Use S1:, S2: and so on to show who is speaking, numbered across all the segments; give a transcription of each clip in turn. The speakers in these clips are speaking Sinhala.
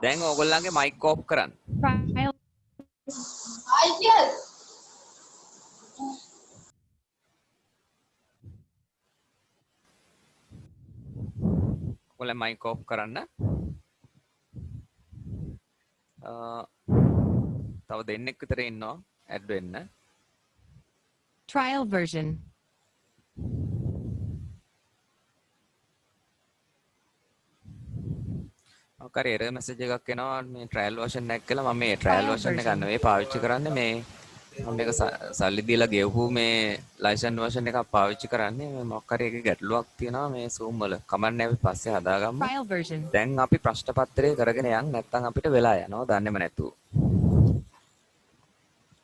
S1: දැන් ඕගොල්ලන්ගේ මයික් ඔෆ් කරන්න.
S2: Trial.
S1: ඔයගොල්ලන් මයික් ඔෆ් කරන්න. තව දෙන්නෙක් විතර ඉන්නවා ඇඩ් වෙන්න.
S2: Trial version.
S1: ඔකරි එරර් මෙසේජ් එකක් එනවා මේ ට්‍රයල් වර්ෂන් එකක් කියලා. මම මේ ට්‍රයල් වර්ෂන් එක නෙවෙයි පාවිච්චි කරන්නේ. මේ මම මේක සල්ලි දීලා ගෙවපු මේ ලයිසන් වර්ෂන් එකක් පාවිච්චි කරන්නේ. මේ මොකක් හරි එකේ ගැටලුවක් තියෙනවා මේ Zoom වල. කමන්නේ අපි පස්සේ හදාගමු.
S2: Trial version.
S1: දැන් අපි ප්‍රශ්න පත්‍රය කරගෙන යන්න නැත්නම් අපිට වෙලා යනවා දන්නේම නැතුව.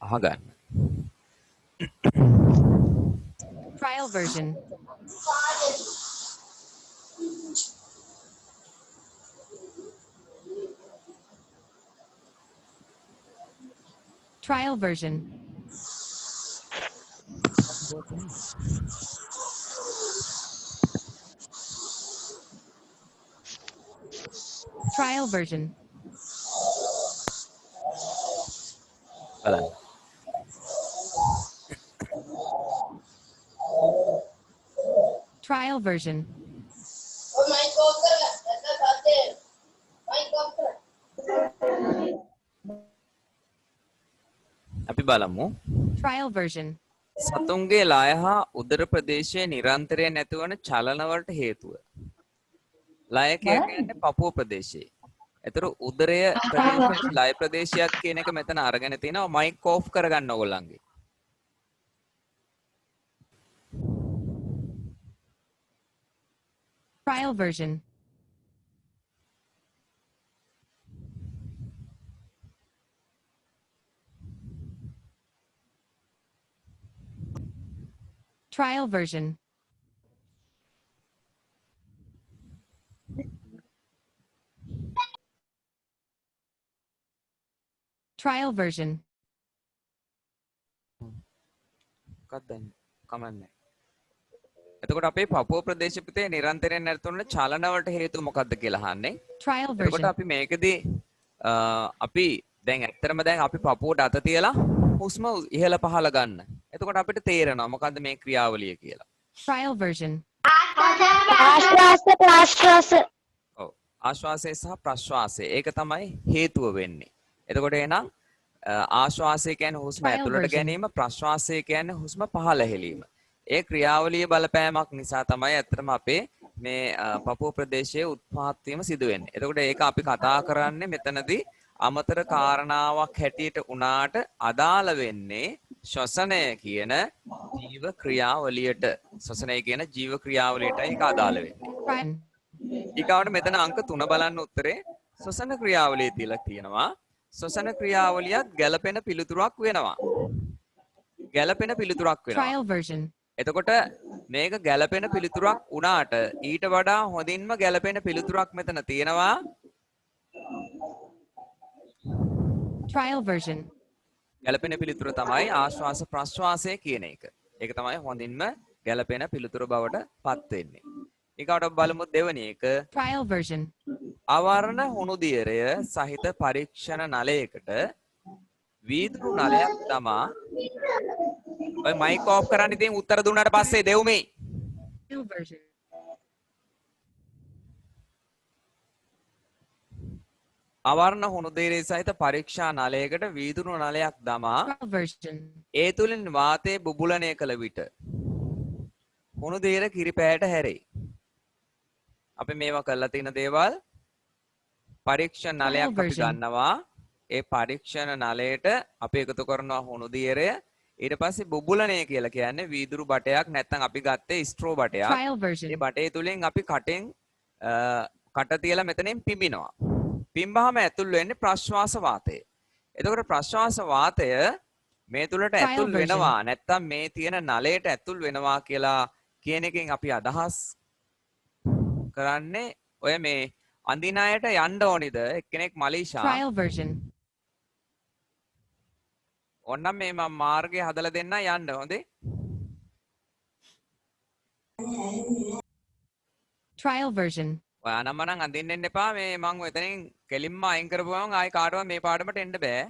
S1: අහගන්න.
S2: Trial version. Trial version. Trial version.
S1: බලන්න.
S2: Trial version.
S1: අපි බලමු.
S2: Trial version.
S1: සතුන්ගේ ලාය හා උදර ප්‍රදේශයේ නිරන්තරයෙන් ඇතිවන චලන වලට හේතුව. ලාය කියන්නේ පපුව ප්‍රදේශයේ. ඒතර උදරය ප්‍රදේශයේ ලාය ප්‍රදේශයක් කියන එක මෙතන අරගෙන තිනවා. මයික් ඔෆ් කරගන්න ඕගොල්ලන්ගේ.
S2: Trial version. Trial version. Trial version.
S1: මොකක්ද කමන්නේ. එතකොට අපේ පපුව ප්‍රදේශපතේ නිරන්තරයෙන් නැතුන චලන වලට හේතුව මොකක්ද කියලා අහන්නේ.
S2: Trial
S1: එතකොට
S2: version.
S1: අපි මේකදී අපි දැන් ඇත්තටම දැන් අපි පපුවට අත තියලා හුස්ම ඉහළ පහළ ගන්න. එතකොට අපිට තේරෙනවා මොකද්ද මේ ක්‍රියාවලිය කියලා.
S2: Trial version.
S3: ආශ්වාස ප්‍රශ්වාස.
S1: ඔව්. ආශ්වාසය සහ ප්‍රශ්වාසය. ඒක තමයි හේතුව වෙන්නේ. එතකොට එහෙනම් ආශ්වාසය කියන්නේ හුස්ම
S2: Trial
S1: ඇතුළට
S2: version.
S1: ගැනීම, ප්‍රශ්වාසය කියන්නේ හුස්ම පහළ හෙලීම. ඒ ක්‍රියාවලිය බලපෑමක් නිසා තමයි ඇත්තටම අපේ මේ පපුව ප්‍රදේශයේ උත්පාත් වීම සිදු වෙන්නේ. එතකොට ඒක අපි කතා කරන්නේ මෙතනදී අමතර කාරණාවක් හැටියට උනාට අදාළ වෙන්නේ ශ්වසනය කියන ජීව ක්‍රියාවලියට. ශ්වසනය කියන ජීව ක්‍රියාවලියටයි ඒක අදාළ වෙන්නේ.
S2: Trial.
S1: ඊගාවට මෙතන අංක 3 බලන්න උත්තරේ ශ්වසන ක්‍රියාවලිය තියලා තියෙනවා. ශ්වසන ක්‍රියාවලියත් ගැළපෙන පිළිතුරක් වෙනවා. ගැළපෙන පිළිතුරක් වෙනවා.
S2: Trial version.
S1: එතකොට මේක ගැළපෙන පිළිතුරක් වුණාට ඊට වඩා හොඳින්ම ගැළපෙන පිළිතුරක් මෙතන තියෙනවා.
S2: Trial version.
S1: ගැළපෙන පිළිතුර තමයි ආශ්වාස ප්‍රශ්වාසය කියන එක. ඒක තමයි හොඳින්ම ගැළපෙන පිළිතුර බවට පත් වෙන්නේ. ඊකට බලමු දෙවෙනි එක.
S2: Trial version.
S1: අවර්ණ හුණු දියරය සහිත පරීක්ෂණ නලයකට වීදුරු නලයක් තමා ඔය මයික් ඔෆ් කරන්න ඉතින් උත්තර දුන්නාට පස්සේ දෙවුමේ
S2: Trial version.
S1: අවර්ණ හුණු දියරය සහිත පරීක්ෂා නලයකට වීදුරු නලයක් දමා
S2: Trial version.
S1: ඒ තුලින් වාතය බුබුලනය කළ විට හුණු දියර කිරිපෑයට හැරෙයි. අපි මේවා කරලා තියෙන දේවල් පරීක්ෂණ නලයක් අපි
S2: version.
S1: ගන්නවා. ඒ පරීක්ෂණ නලයට අපි එකතු කරනවා හුණු දියරය. ඊට පස්සේ බුබුලනය කියලා කියන්නේ වීදුරු බටයක් නැත්නම් අපි ගත්තේ ස්ට්‍රෝ බටයක්.
S2: Trial version.
S1: ඒ බටේ තුලින් අපි කටෙන් කට තියලා මෙතනින් පිඹිනවා. පිඹාම ඇතුල් වෙන්නේ ප්‍රශ්වාස වාතය. එතකොට ප්‍රශ්වාස වාතය මේ තුලට
S2: Trial
S1: ඇතුල්
S2: version.
S1: වෙනවා නැත්නම් මේ තියෙන නලයට ඇතුල් වෙනවා කියලා කියන එකෙන් අපි අදහස් කරන්නේ ඔය මේ අඳින අයට යන්න ඕනිද එක්කෙනෙක් මලීෂා
S2: Trial version.
S1: ඕන්නම් මේ මම මාර්ගය හදලා දෙන්න යන්න හොඳේ
S2: Trial version.
S1: ඔයා නම් මනම් අඳින්න එන්න එපා මේ මං එතනින් කෙලින්ම අයින් කරපුවම ආයි කාටවත් මේ පාඩමට එන්න බෑ.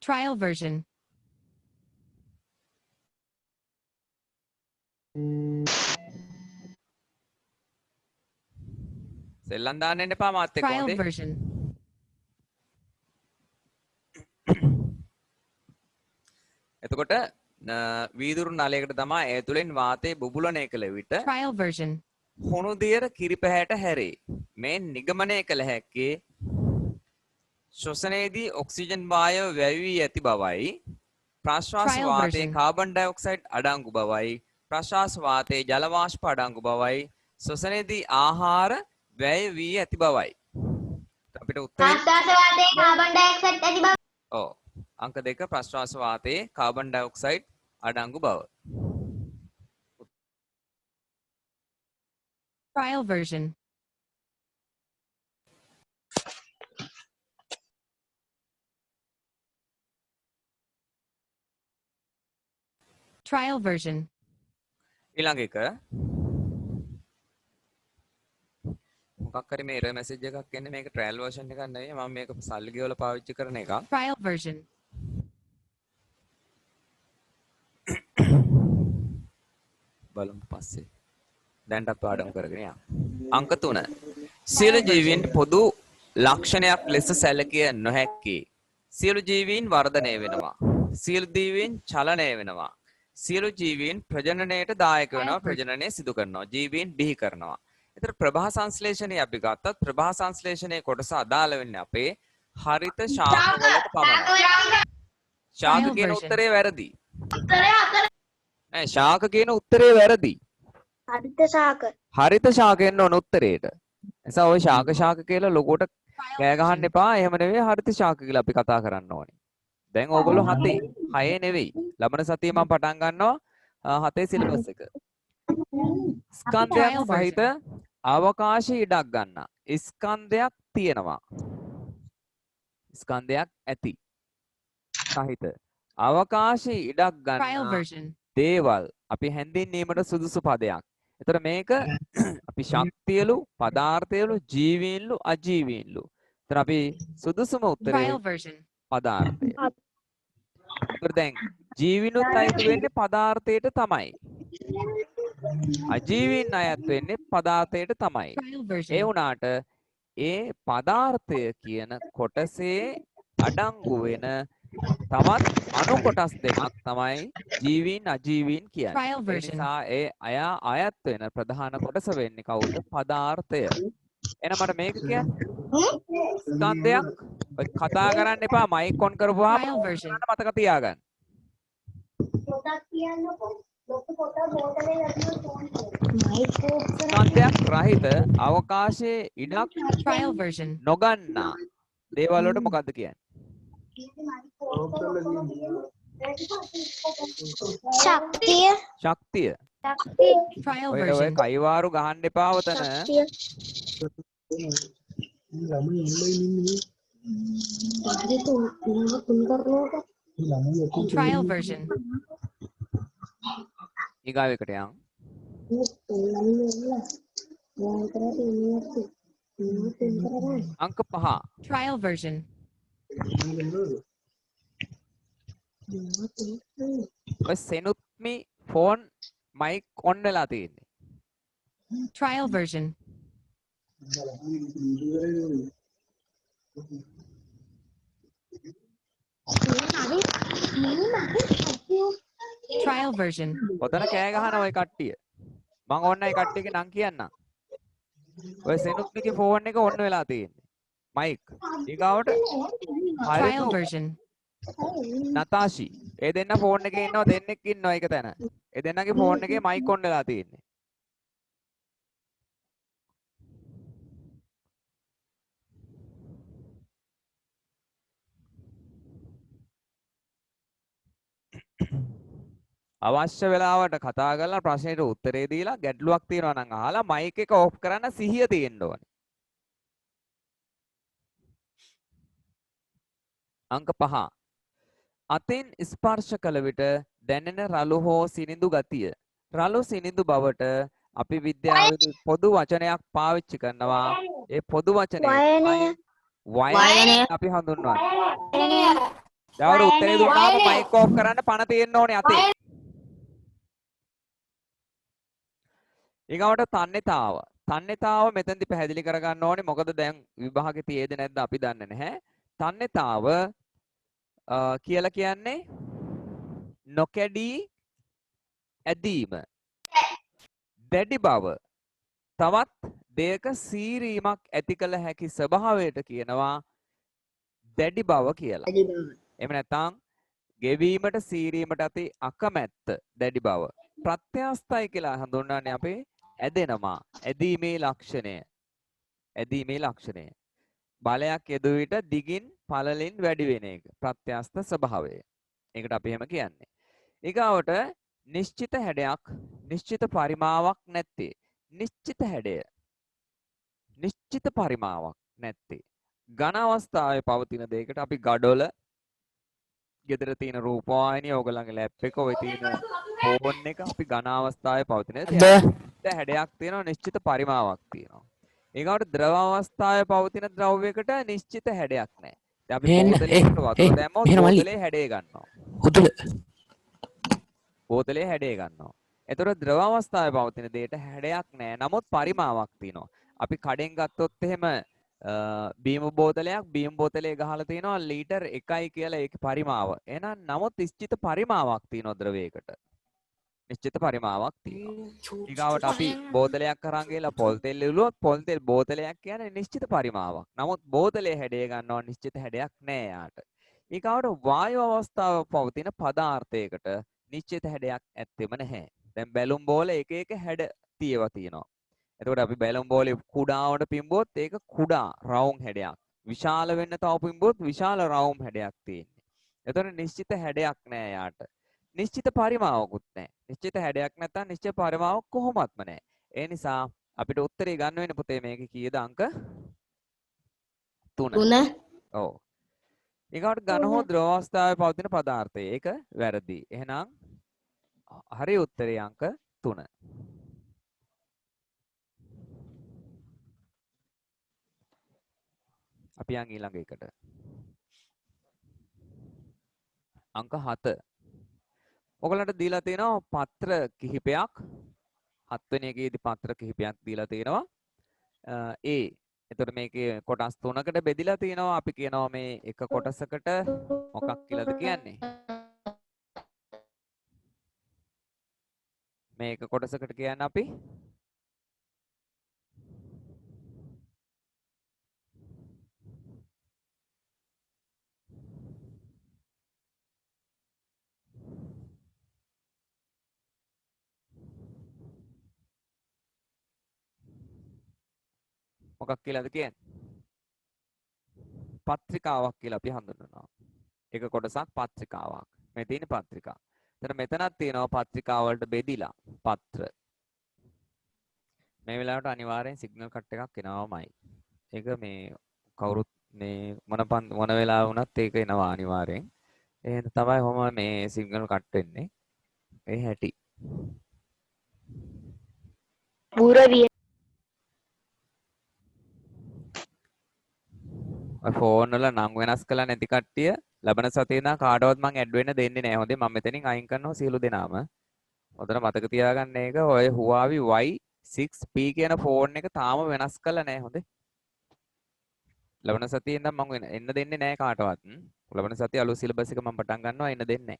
S2: Trial version.
S1: සෙල්ලම් දාන්න එන්න එපා මාත් එක්ක
S2: Trial
S1: හොඳේ.
S2: version.
S1: එතකොට වීදුරු නලයකට තමයි ඒ තුලින් වාතය බුබුලණය කළ විට
S2: Trial version.
S1: හුණු දියර කිරිපැහැට හැරේ. මේ නිගමනය කළ හැක්කේ ශ්වසනයේදී ඔක්සිජන් වායව වැවි වී ඇති බවයි ප්‍රශ්වාස
S2: Trial
S1: වාතයේ
S2: version.
S1: කාබන් ඩයොක්සයිඩ් අඩංගු බවයි ප්‍රශ්වාස වාතයේ ජල වාෂ්ප අඩංගු බවයි ශ්වසනයේදී ආහාර වැය වී ඇති බවයි. අපිට උත්තරේ
S3: ආශ්වාස වාතයේ කාබන් ඩයොක්සයිඩ් ඇති බව.
S1: ඔව් අංක 2 ප්‍රශ්වාස වාතයේ කාබන් ඩයොක්සයිඩ් අඩංගු බව.
S2: Trial version. Trial version.
S1: ඊළඟ එක මොකක් හරි මේ error message එකක් එන්නේ මේක trial version එකක් නෙවෙයි මම මේක සල්ලි ගෙවලා පාවිච්චි කරන එකක්.
S2: Trial version.
S1: බලමු පස්සේ. දැන්ට අපි පාඩම් කරගෙන යමු. අංක 3. සියලු ජීවීන් පොදු ලක්ෂණයක් ලෙස සැලකිය නොහැක්කේ. සියලු ජීවීන් වර්ධනය වෙනවා. සියලු ජීවීන් චලනය වෙනවා. සියලු ජීවීන් ප්‍රජනනයට දායක වෙනවා ප්‍රජනනය සිදු කරනවා. ජීවීන් බිහි කරනවා. ඒතර ප්‍රභා සංශ්ලේෂණය අපි ගත්තත් ප්‍රභා සංශ්ලේෂණයේ කොටස අදාළ වෙන්නේ අපේ හරිත ශාක වලට පමණයි. ශාක කියන උත්තරේ වැරදි. නෑ ශාක කියන උත්තරේ වැරදි.
S3: හරිත ශාක.
S1: හරිත ශාක එන්න ඕන උත්තරේට. එසා ඔය ශාක කියලා ලොකෝට කෑ ගහන්න එපා. එහෙම නෙවෙයි හරිත ශාක කියලා අපි කතා කරන්න ඕනේ. දැන් ඕගොල්ලෝ 7 6 නෙවෙයි. ලබන සතියේ මම පටන් ගන්නවා 7 සිලබස් එක. ස්කන්ධයක් සහිත අවකාශයේ ඉඩක් ගන්න. ස්කන්ධයක් තියෙනවා. ස්කන්ධයක් ඇති. සහිත අවකාශයේ ඉඩක්
S2: Trial
S1: ගන්න
S2: version.
S1: දේවල් අපි හැඳින්වීමට සුදුසු පදයක්. එතකොට මේක අපි ශක්තියලු, පදාර්ථයලු, ජීවීන්ලු, අජීවීන්ලු. එතන අපි සුදුසුම උත්තරේ
S2: Trial version.
S1: පදාර්ථය. එතකොට දැන් ජීවිනුත් අයිති වෙන්නේ පදාර්ථයට තමයි. අජීවීන් අයත් වෙන්නේ පදාර්ථයට තමයි.
S2: Trial
S1: ඒ
S2: version.
S1: වුණාට ඒ පදාර්ථය කියන කොටසේ අඩංගු වෙන තවත් අණු කොටස් දෙකක් තමයි ජීවීන් අජීවීන් කියන්නේ.
S2: Trial
S1: ඒ
S2: version.
S1: නිසා ඒ අයත් වෙන ප්‍රධාන කොටස වෙන්නේ කවුද? පදාර්ථය. එහෙනම් මට මේක කියන්නේ ස්කන්ධයක් ඔය කතා කරන්න එපා මයික් ඔන් කරපුවාම
S2: Trial version.
S1: මතක තියාගන්න.
S3: පොතක් කියන්නකෝ. ලොකු පොතක් බෝතලේ වැටුණා
S1: ස්කන්ධයක් රහිත අවකාශයේ ඉඩක්
S2: Trial version.
S1: නොගන්නා දේවල් වලට මොකද්ද කියන්නේ?
S3: ශක්තිය.
S1: ශක්තිය.
S2: Trial
S1: ඔය
S2: version.
S1: කයිවාරු ගහන්න එපා වතන.
S2: Trial version.
S1: ඊගාව එකට යන්. අංක 5.
S2: Trial version.
S1: ඔය සෙනුත්මි ෆෝන් මයික් ඔන් වෙලා තියෙන්නේ.
S2: Trial version. Trial version.
S1: ඔතන කෑ ගහන ඔය කට්ටිය. මං ඕන්නයි කට්ටියගේ නම් කියන්නම්. ඔය සෙනුත්මිගේ ෆෝන් එක ඔන් වෙලා තියෙන්නේ. මයික්. ඊගාවට
S2: Trial
S1: හරිතු
S2: version.
S1: නතාෂි. ඒ දෙන්න ෆෝන් එකේ ඉන්නවා දෙන්නෙක් ඉන්නවා එක තැන. ඒ දෙන්නගේ ෆෝන් එකේ මයික් ඔන් වෙලා තියෙන්නේ. අවශ්‍ය වෙලාවට කතා කරලා ප්‍රශ්නෙට උත්තරේ දීලා ගැටලුවක් තියෙනවා නම් අහලා මයික් එක ඔෆ් කරන්න සිහිය තියෙන්න ඕනේ. අංක 5. අතින් ස්පර්ශ කළ විට දැනෙන රළු හෝ සිනිඳු ගතිය රළු සිනිඳු බවට අපි විද්‍යාවේදී පොදු වචනයක් පාවිච්චි කරනවා. ඒ පොදු වචනේ තමයි වයනය අපි හඳුන්වන්නේ. දවර උත්තරේ දුන්නාම මයික් ඕෆ් කරන්න පණ තියෙන්න ඕනේ අතේ. ඊගවට තන්නේතාව. තන්නේතාව මෙතෙන්දි පැහැදිලි කරගන්න ඕනේ. මොකද දැන් විභාගේ තියේද නැද්ද අපි දන්නේ නැහැ. තන්නේතාව කියලා කියන්නේ නොකැඩී ඇදීම. දැඩි බව. තවත් දෙයක සීරීමක් ඇති කළ හැකි ස්වභාවයට කියනවා දැඩි බව කියලා. එහෙම නැත්නම් ගෙවීමට සීරීමට ඇති අකමැත්ත දැඩි බව. ප්‍රත්‍යස්තයි කියලා හඳුන්වන්නේ අපේ ඇදෙනවා. ඇදීමේ ලක්ෂණය. ඇදීමේ ලක්ෂණය. බලයක් යෙදුව විට දිගින් පළලින් වැඩි වෙන එක. ප්‍රත්‍යස්ත ස්වභාවය. ඒකට අපි එහෙම කියන්නේ. ඊගාවට නිශ්චිත හැඩයක්, නිශ්චිත පරිමාවක් නැත්තේ. නිශ්චිත හැඩය. නිශ්චිත පරිමාවක් නැත්තේ. ඝන අවස්ථාවේ පවතින දෙයකට අපි ගඩොල, ගෙදර තියෙන රූපවාහිනිය, ඕගලන්ගේ ලැප් එක, ඔය තියෙන ෆෝන් එක අපි ඝන අවස්ථාවේ පවතින නිශ්චිත හැඩයක් තියෙනවා, නිශ්චිත පරිමාවක් තියෙනවා. ඒකට ද්‍රව අවස්ථාවේ පවතින ද්‍රව්‍යයකට නිශ්චිත හැඩයක් නැහැ. දැන් අපි බෝතලයකට වතුර දැම්මොත් බෝතලේ හැඩය ගන්නවා. බෝතලේ හැඩය ගන්නවා. එතකොට ද්‍රව අවස්ථාවේ පවතින දෙයට හැඩයක් නැහැ. නමුත් පරිමාවක් තියෙනවා. අපි කඩෙන් ගත්තොත් එහෙම බීම බෝතලයක්, බීම බෝතලේ ගහලා තියෙනවා ලීටර් 1යි කියලා ඒකේ පරිමාව. එහෙනම් නමුත් නිශ්චිත පරිමාවක් තියෙනවා ද්‍රවයකට. නිශ්චිත පරිමාවක් තියෙනවා. ඊගාවට අපි බෝතලයක් අරන් ගිහලා පොල් තෙල් ඉලුවොත් පොල් තෙල් බෝතලයක් කියන්නේ නිශ්චිත පරිමාවක්. නමුත් බෝතලේ හැඩය ගන්නවා නිශ්චිත හැඩයක් නෑ යාට. ඊගාවට වායු අවස්ථාවේ පවතින පදාර්ථයකට නිශ්චිත හැඩයක් ඇත්තෙම නැහැ. දැන් බැලුම් බෝල එක එක හැඩ තියෙවා තියෙනවා. එතකොට අපි බැලුම් බෝලේ කුඩාවට පිම්බුවොත් ඒක කුඩා රවුම් හැඩයක්. විශාල වෙන්න තව පිම්බුවොත් විශාල රවුම් හැඩයක් තියෙන්නේ. එතකොට නිශ්චිත හැඩයක් නෑ යාට. නිශ්චිත පරිමාවකුත් නැහැ. නිශ්චිත හැඩයක් නැත්නම් නිශ්චිත පරිමාවක් කොහොමත්ම නැහැ. ඒ නිසා අපිට උත්තරේ ගන්න වෙන පුතේ මේකේ කීයද අංක 3. ඔව්. ඊගොට ඝන හෝ ද්‍රව අවස්ථාවේ පවතින පදාර්ථය. ඒක වැරදි. එහෙනම් හරි උත්තරේ අංක 3. අපි යන් ඊළඟ එකට. අංක 7. ඔයගලන්ට දීලා තියෙනවා පත්‍ර කිහිපයක්. 7 වෙනි එකේදී පත්‍ර කිහිපයක් දීලා තියෙනවා. එතකොට මේකේ කොටස් 3කට බෙදිලා තියෙනවා. අපි කියනවා මේ එක කොටසකට මොකක් කියලාද කියන්නේ? මේ එක කොටසකට කියන්නේ අපි මොකක් කියලාද කියන්නේ? පත්‍රිකාවක් කියලා අපි හඳුන්වනවා. එක කොටසක් පත්‍රිකාවක්. මේ තියෙන පත්‍රිකා. එතන මෙතනක් තියෙනවා පත්‍රිකා වලට බෙදිලා පත්‍ර. මේ වෙලාවට අනිවාර්යෙන් සිග්නල් කට් එකක් එනවාමයි. ඒක මේ කවුරුත් මේ මොන වෙලාව වුණත් ඒක එනවා අනිවාර්යෙන්. එහෙනම් තමයි කොහොම මේ සිග්නල් කට් වෙන්නේ. ඒ හැටි.
S3: පුරවිය
S1: ඔය ෆෝන් වල නම් වෙනස් කළා නැති කට්ටිය ලබන සතියේ ඉඳන් කාටවත් මම ඇඩ් වෙන්න දෙන්නේ නැහැ. හොඳේ මම මෙතනින් අයින් කරනවා සියලු දෙනාම. හොඳට මතක තියාගන්න ඒක ඔය Huawei Y6P කියන ෆෝන් එක තාම වෙනස් කළා නැහැ. හොඳේ. ලබන සතියේ ඉඳන් මම එන්න දෙන්නේ නැහැ කාටවත්. ලබන සතියේ අලුත් සිලබස් එක මම පටන් ගන්නවා එන්න දෙන්නේ නැහැ.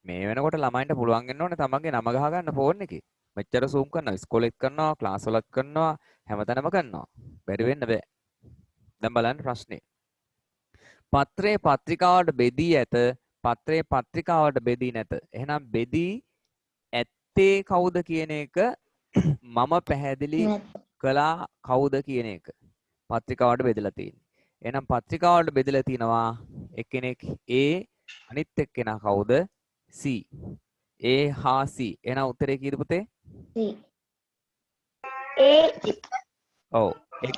S1: මේ වෙනකොට ළමයින්ට පුළුවන් වෙන්න ඕනේ තමන්ගේ නම ගහ ගන්න ෆෝන් එකේ. මෙච්චර zoom කරනවා ඉස්කෝලේත් කරනවා ක්ලාස් වලත් කරනවා හැමතැනම කරනවා. බැරි වෙන්න බෑ. දැන් බලන්න ප්‍රශ්නේ. පත්‍රයේ පත්‍රිකාවට බෙදී ඇත. පත්‍රයේ පත්‍රිකාවට බෙදී නැත. එහෙනම් බෙදී ඇත්තේ කවුද කියන එක මම පැහැදිලි කළා කවුද කියන එක. පත්‍රිකාවට බෙදලා තියෙන්නේ. එහෙනම් පත්‍රිකාවට බෙදලා තිනවා එක්කෙනෙක් A අනිත් එක්කෙනා කවුද? C. A හා C. එහෙනම් උත්තරේ කීයද පුතේ? ඔව් එක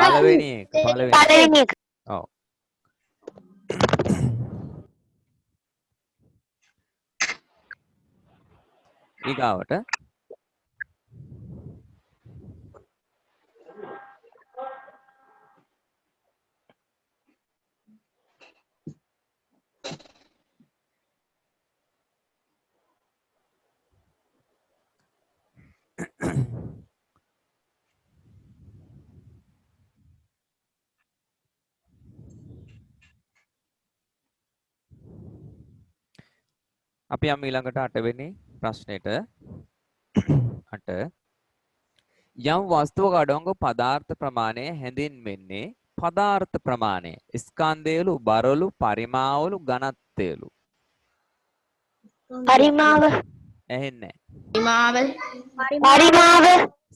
S3: පළවෙනි එක
S1: ඔව් ඊගාවට අපි යමු ඊළඟට 8 වෙනි ප්‍රශ්නෙට. 8 යම් වස්තුවක අඩංගු පදාර්ථ ප්‍රමාණය හැඳින්වෙන්නේ පදාර්ථ ප්‍රමාණය ස්කන්ධයලු බරලු පරිමාවලු ඝනත්වයලු.
S3: පරිමාව
S1: ඇහෙන්නේ
S3: පරිමාව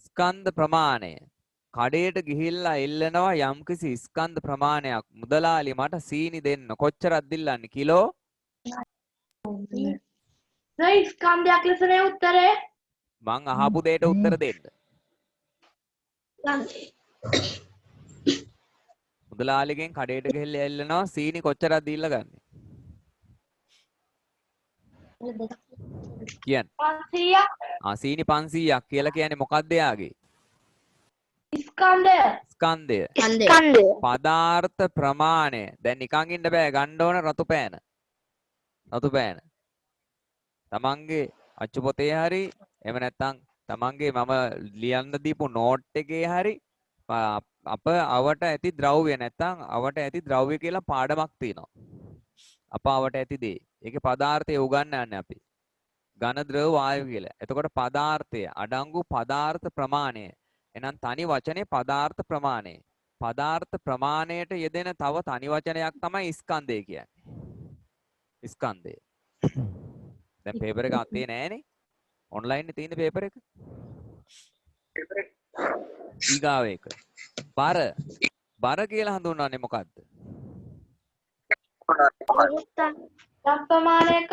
S1: ස්කන්ධ ප්‍රමාණය කඩේට ගිහිල්ලා ඉල්ලනවා යම්කිසි ස්කන්ධ ප්‍රමාණයක් මුදලාලි මට සීනි දෙන්න කොච්චරක්ද ඉල්ලන්නේ කිලෝ
S4: ස්කන්ධයක් ලෙසනේ උත්තරේ.
S1: මං අහපු දෙයට උත්තර දෙන්න. මුදලාලිගෙන් කඩේට ගිහිල්ලා ඉල්ලනවා සීනි කොච්චරක්ද ඉල්ලගන්නේ කියන්න.
S4: 500ක්
S1: සීනි 500ක් කියලා කියන්නේ මොකක්ද යාගේ?
S4: ස්කන්ධය.
S1: ස්කන්ධය.
S3: ස්කන්ධය
S1: පදාර්ථ ප්‍රමාණය. දැන් නිකන් ඉන්න බෑ ගන්න ඕන රතු පෑන. රතු පෑන. තමන්ගේ අච්චු පොතේ හරි එහෙම නැත්නම් තමන්ගේ මම ලියන්න දීපු නෝට් එකේ හරි අප අවට ඇති ද්‍රව්‍ය නැත්නම් අවට ඇති ද්‍රව්‍ය කියලා පාඩමක් තියෙනවා. අප අවට ඇති දේ. ඒකේ පදාර්ථය උගන්වන්නේ අපි. ඝන ද්‍රව වායු කියලා. එතකොට පදාර්ථය අඩංගු පදාර්ථ ප්‍රමාණය. එහෙනම් තනි වචනේ පදාර්ථ ප්‍රමාණය. පදාර්ථ ප්‍රමාණයට යෙදෙන තව තනි වචනයක් තමයි ස්කන්ධය කියන්නේ. ස්කන්ධය. දැන් පේපර් එක අතේ නෑනේ. ඔන්ලයින් එකේ තියෙන පේපර් එක. ඊගාව එක. බර කියලා හඳුන්වන්නේ මොකද්ද?
S4: ප්‍රමාණයක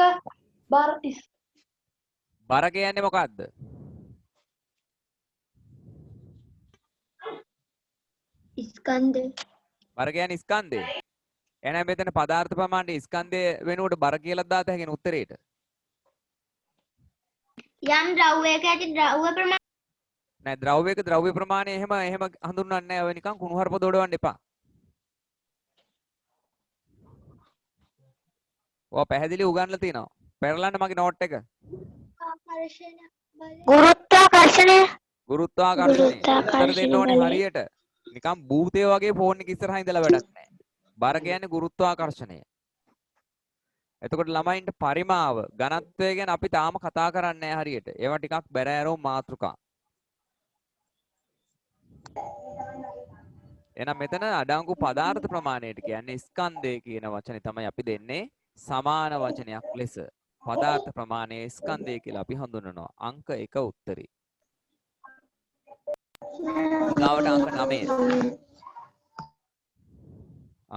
S1: බර කියන්නේ මොකද්ද?
S3: ස්කන්ධය
S1: බර කියන්නේ ස්කන්ධය. එහෙනම් මෙතන පදාර්ථ ප්‍රමාණය ස්කන්ධය වෙනුවට බර කියලා දාත හැකින උත්තරේට.
S3: යම් ද්‍රව්‍යයක ඇති ද්‍රව්‍ය ප්‍රමාණය
S1: නෑ ද්‍රව්‍යයක ද්‍රව්‍ය ප්‍රමාණය එහෙම හඳුන්වන්නේ නෑ. ඔය නිකන් කුණුහරුප දොඩවන්න එපා. ඔය පැහැදිලි උගන්ලා තිනවා. පෙරලන්න මගේ නෝට් එක.
S3: ගුරුත්වාකර්ෂණය
S1: ගුරුත්වාකර්ෂණය. උත්තර දෙන්න ඕනේ හරියට. නිකන් භූතය වගේ ෆෝන් එක ඉස්සරහා ඉඳලා වැඩක් නෑ. බර කියන්නේ ගුරුත්වාකර්ෂණය. එතකොට ළමයින්ට පරිමාව ඝනත්වය ගැන අපි තාම කතා කරන්නේ නැහැ හරියට. ඒවා ටිකක් බැරෑරෝ මාතෘකා. එහෙනම් මෙතන අඩංගු පදාර්ථ ප්‍රමාණයට කියන්නේ ස්කන්ධය කියන වචනේ තමයි අපි දෙන්නේ සමාන වචනයක් ලෙස. පදාර්ථ ප්‍රමාණය ස්කන්ධය කියලා අපි හඳුන්වනවා. අංක 1 උත්තරේ. ඊගාවට අංක 9.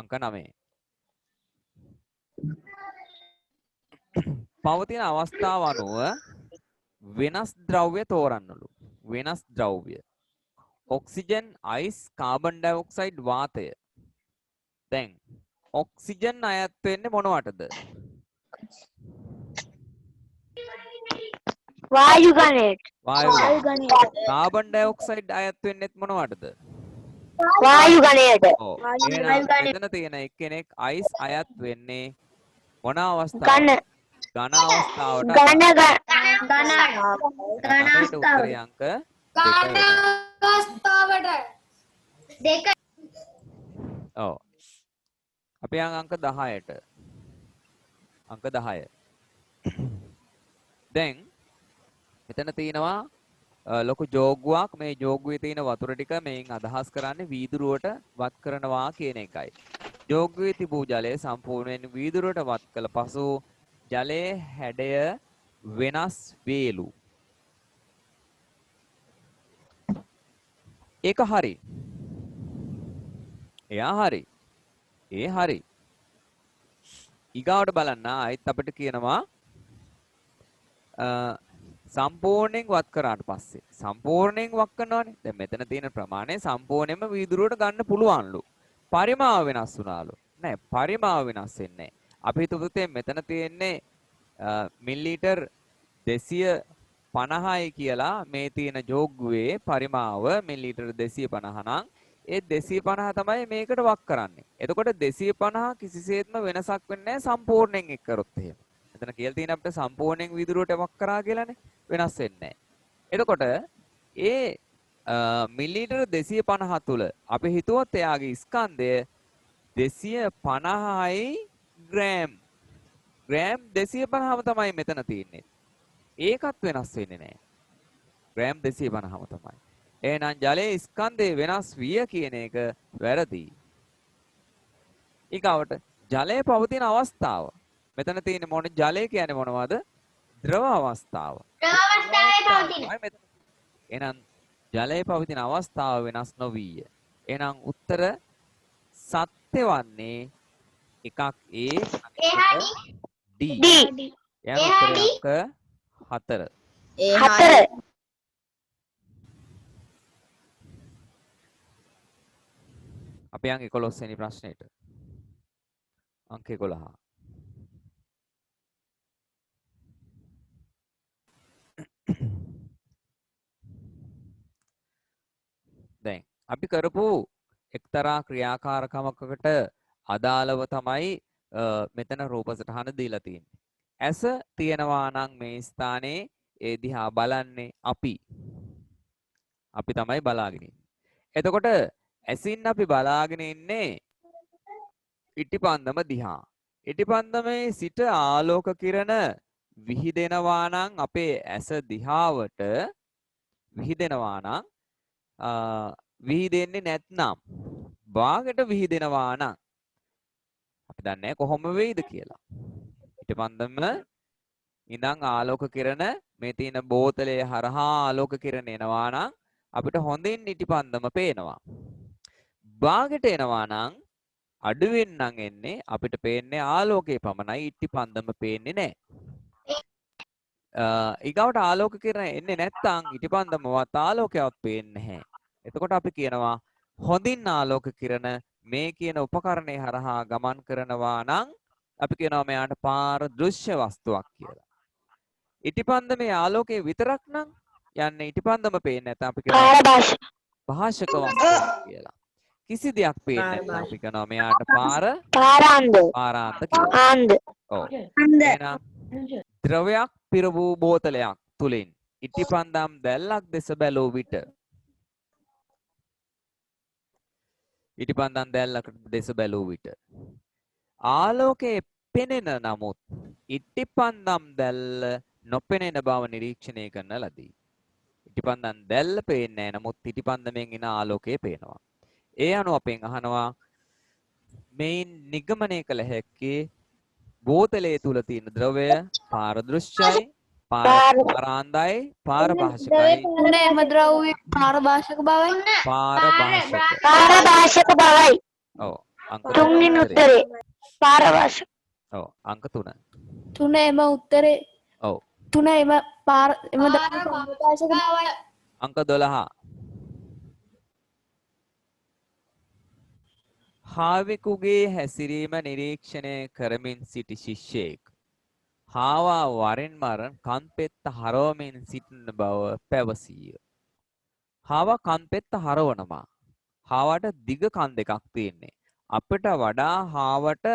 S1: අංක 9. පවතින අවස්ථාව අනුව වෙනස් ද්‍රව්‍ය තෝරන්නලු. වෙනස් ද්‍රව්‍ය. ඔක්සිජන්, අයිස්, කාබන් ඩයොක්සයිඩ්, වාතය. දැන් ඔක්සිජන් අයත් වෙන්නේ මොනවටද?
S3: වායු ගණයට
S1: වායු ගණයට. කාබන් ඩයොක්සයිඩ් අයත් වෙන්නේ මොනවටද?
S3: වායු ගණයට
S1: ඔව්. එහෙනම් මෙතන තියෙන එක්කෙනෙක් අයිස් අයත් වෙන්නේ මොන අවස්ථාවකද? ඝන අවස්ථාවට.
S3: ඝන
S1: උත්තරේ අංක 2. ඔව්. අපි යන් අංක 10ට. අංක 10. දැන් මෙතන තියෙනවා ලොකු ජෝගුවක්. මේ ජෝගුවේ තියෙන වතුර ටික මේන් අදහස් කරන්නේ වීදුරුවට වත් කරනවා කියන එකයි. ජෝගුවේ තිබූ ජලය සම්පූර්ණයෙන් වීදුරුවට වත් කළ පසු ජලයේ හැඩය වෙනස් වේලු. ඒක හරි. එයා හරි. ඒ හරි. ඊගාවට බලන්න ආයෙත් අපිට කියනවා සම්පූර්ණයෙන් වත් කරාට පස්සේ සම්පූර්ණයෙන් වක් කරනවානේ. දැන් මෙතන තියෙන ප්‍රමාණය සම්පූර්ණයෙන්ම වීදුරුවට ගන්න පුළුවන්ලු. පරිමාව වෙනස් වුණාලු. නෑ පරිමාව වෙනස් වෙන්නේ නෑ. අපි හිතුවේ මෙතන තියෙන්නේ මිලිලීටර් 200 50යි කියලා මේ තියෙන ජෝග්ගුවේ පරිමාව මිලිලීටර 250 නම් ඒ 250 තමයි මේකට වක් කරන්නේ. එතකොට 250 කිසිසේත්ම වෙනසක් වෙන්නේ නැහැ සම්පූර්ණයෙන් එක් කරොත් එහෙම. මෙතන කියලා තියෙන අපිට සම්පූර්ණයෙන් විදුරුවට වක් කරා කියලානේ වෙනස් වෙන්නේ නැහැ. එතකොට ඒ මිලිලීටර 250 තුල අපි හිතුවොත් එයාගේ ස්කන්ධය 250යි ග්‍රෑම් 250ම තමයි මෙතන තියෙන්නේ. ඒකත් වෙනස් වෙන්නේ නැහැ. ග්‍රෑම් 250ම තමයි. එහෙනම් ජලයේ ස්කන්ධේ වෙනස් විය කියන එක වැරදි. ඊගවට ජලයේ පවතින අවස්ථාව. මෙතන තියෙන මොන ජලය කියන්නේ මොනවද? ද්‍රව අවස්ථාව. එහෙනම් ජලයේ පවතින අවස්ථාව වෙනස් නොවිය. එහෙනම් උත්තර සත්‍ය වන්නේ එකක් A D. යන උත්තරයක 4. අපි යන් 11 වෙනි ප්‍රශ්නෙට. අංක 11. දැන් අපි කරපු එක්තරා ක්‍රියාකාරකමකට අදාළව තමයි මෙතන රූප සටහන දීලා තියෙන්නේ. ඇස තියෙනවා නම් මේ ස්ථානයේ ඒ දිහා බලන්නේ අපි තමයි බලාගෙන ඉන්නේ. එතකොට ඇසින් අපි බලාගෙන ඉන්නේ ඉටිපන්දම දිහා. ඉටිපන්දමේ සිට ආලෝක කිරණ විහිදෙනවා නම් අපේ ඇස දිහාවට විහිදෙනවා නම් විහිදෙන්නේ නැත්නම් භාගයට විහිදෙනවා නම් අපි දන්නේ කොහොම වෙයිද කියලා. ඉටිපන්දම ඉඳන් ආලෝක කිරණ මේ තියෙන බෝතලයේ හරහා ආලෝක කිරණ එනවා නම් අපිට හොඳින් ඉටිපන්දම පේනවා. භාගයට එනවා නම් අඩුවෙන් නම් එන්නේ අපිට පේන්නේ ආලෝකයේ පමණයි ඉටිපන්දම පේන්නේ නැහැ. ඊගවට ආලෝක කිරණ එන්නේ නැත්නම් ඉටිපන්දමවත් ආලෝකයක් පේන්නේ නැහැ. එතකොට අපි කියනවා හොඳින් ආලෝක කිරණ මේ කියන උපකරණේ හරහා ගමන් කරනවා නම් අපි කියනවා මෙයාට පාරදෘශ්‍ය වස්තුවක් කියලා. ඉටිපන්දමේ ආලෝකයේ විතරක් නම් යන්නේ ඉටිපන්දම පේන්නේ නැත්නම් අපි කියනවා භාෂක වස්තුවක් කියලා. කිසි දෙයක් පේන්නේ නැත්නම් අපි කියනවා මෙයාට පාරාන්ත කියලා. ඔව්. එහෙනම් ද්‍රවයක් පිරවූ බෝතලයක් තුලින් ඉටිපන්දම් දැල්ලක් දෙස බැලුව විට ඉටිපන්දම් දැල්ලකට දෙස බැලුව විට ආලෝකයේ පෙනෙන නමුත් ඉටිපන්දම් දැල්ල නොපෙනෙන බව නිරීක්ෂණය කරන ලදී. ඉටිපන්දම් දැල්ල පේන්නේ නැහැ නමුත් ඉටිපන්දමෙන් එන ආලෝකය පේනවා. ඒ අනුව අපෙන් අහනවා මේන් නිගමනය කළ හැක්කේ බෝතලයේ තුල තියෙන ද්‍රවය පාරදෘශ්‍යයි පාරාන්තයි පාරභාෂකයි
S4: තුනේම ද්‍රව්‍ය පාරභාෂක බවයි
S3: පාරභාෂක බවයි.
S1: ඔව් අංක
S3: තුන්වෙනි උත්තරේ පාරභාෂක.
S1: ඔව් අංක 3.
S4: තුනේම උත්තරේ
S1: ඔව්
S4: තුනේම පාරභාෂක බවයි.
S1: අංක 12. හාවෙකුගේ හැසිරීම නිරීක්ෂණය කරමින් සිටි ශිෂ්‍යයෙක් හාවා වරෙන් වර කන්පෙත්ත හරවමින් සිටින බව පැවසීය. හාවා කන්පෙත්ත හරවනවා. හාවට දිග කන් දෙකක් තියෙන්නේ. අපිට වඩා හාවට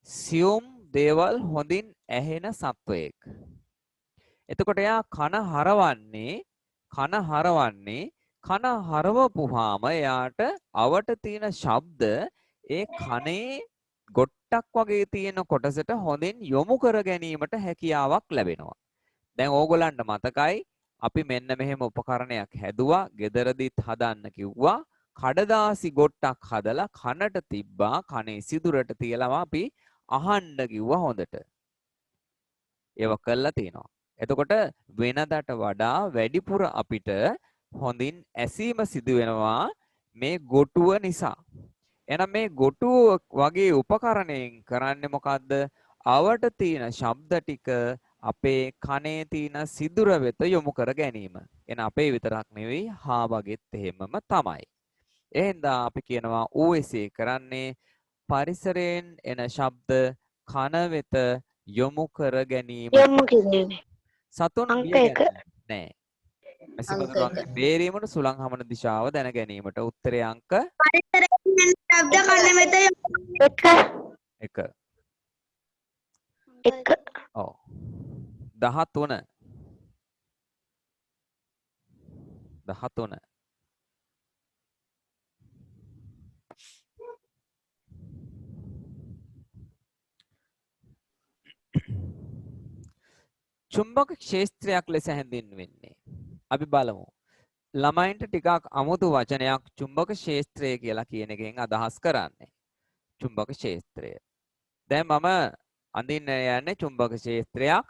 S1: සියුම් දේවල් හොඳින් ඇහෙන සත්වයෙක්. එතකොට එයා කන හරවපුවාම එයාට අවට තියෙන ශබ්ද ඒ කනේ ගොට්ටක් වගේ තියෙන කොටසට හොඳින් යොමු කර ගැනීමට හැකියාවක් ලැබෙනවා. දැන් ඕගොල්ලන්ට මතකයි අපි මෙන්න මෙහෙම උපකරණයක් හැදුවා, ගෙදරදීත් හදන්න කිව්වා. කඩදාසි ගොට්ටක් හදලා කනට තිබ්බා, කනේ සිදුරට තියලා අපි අහන්න කිව්වා හොඳට. ඒව කළා තියෙනවා. එතකොට වෙනදට වඩා වැඩිපුර අපිට හොඳින් ඇසීම සිදු වෙනවා මේ ගොටුව නිසා. එහෙනම් මේ ගොටුව වගේ උපකරණයෙන් කරන්නේ මොකද්ද? අවට තියෙන ශබ්ද ටික අපේ කනේ තියෙන සිදුර වෙත යොමු කර ගැනීම. එන අපේ විතරක් නෙවෙයි හා වගේත් එහෙමම තමයි. එහෙනම් අපි කියනවා ඌ එසේ කරන්නේ පරිසරයෙන් එන ශබ්ද කන වෙත යොමු කර ගැනීම. සතුන් නෑ. මැසි මදුරුවන්ගේ බේරීමට සුළං හමන දිශාව දැන ගැනීමට උත්තරේ අංක
S3: ශබ්ද කන්න මෙත
S1: 1.
S3: 1
S1: ඔව්. 13. 13. චුම්බක ක්ෂේත්‍රයක් ලෙස හැඳින්වෙන්නේ. අපි බලමු. ළමයින්ට ටිකක් අමුතු වචනයක් චුම්බක ක්ෂේත්‍රය කියලා කියන එකෙන් අදහස් කරන්නේ. චුම්බක ක්ෂේත්‍රය. දැන් මම අඳින්න යන්නේ චුම්බක ක්ෂේත්‍රයක්.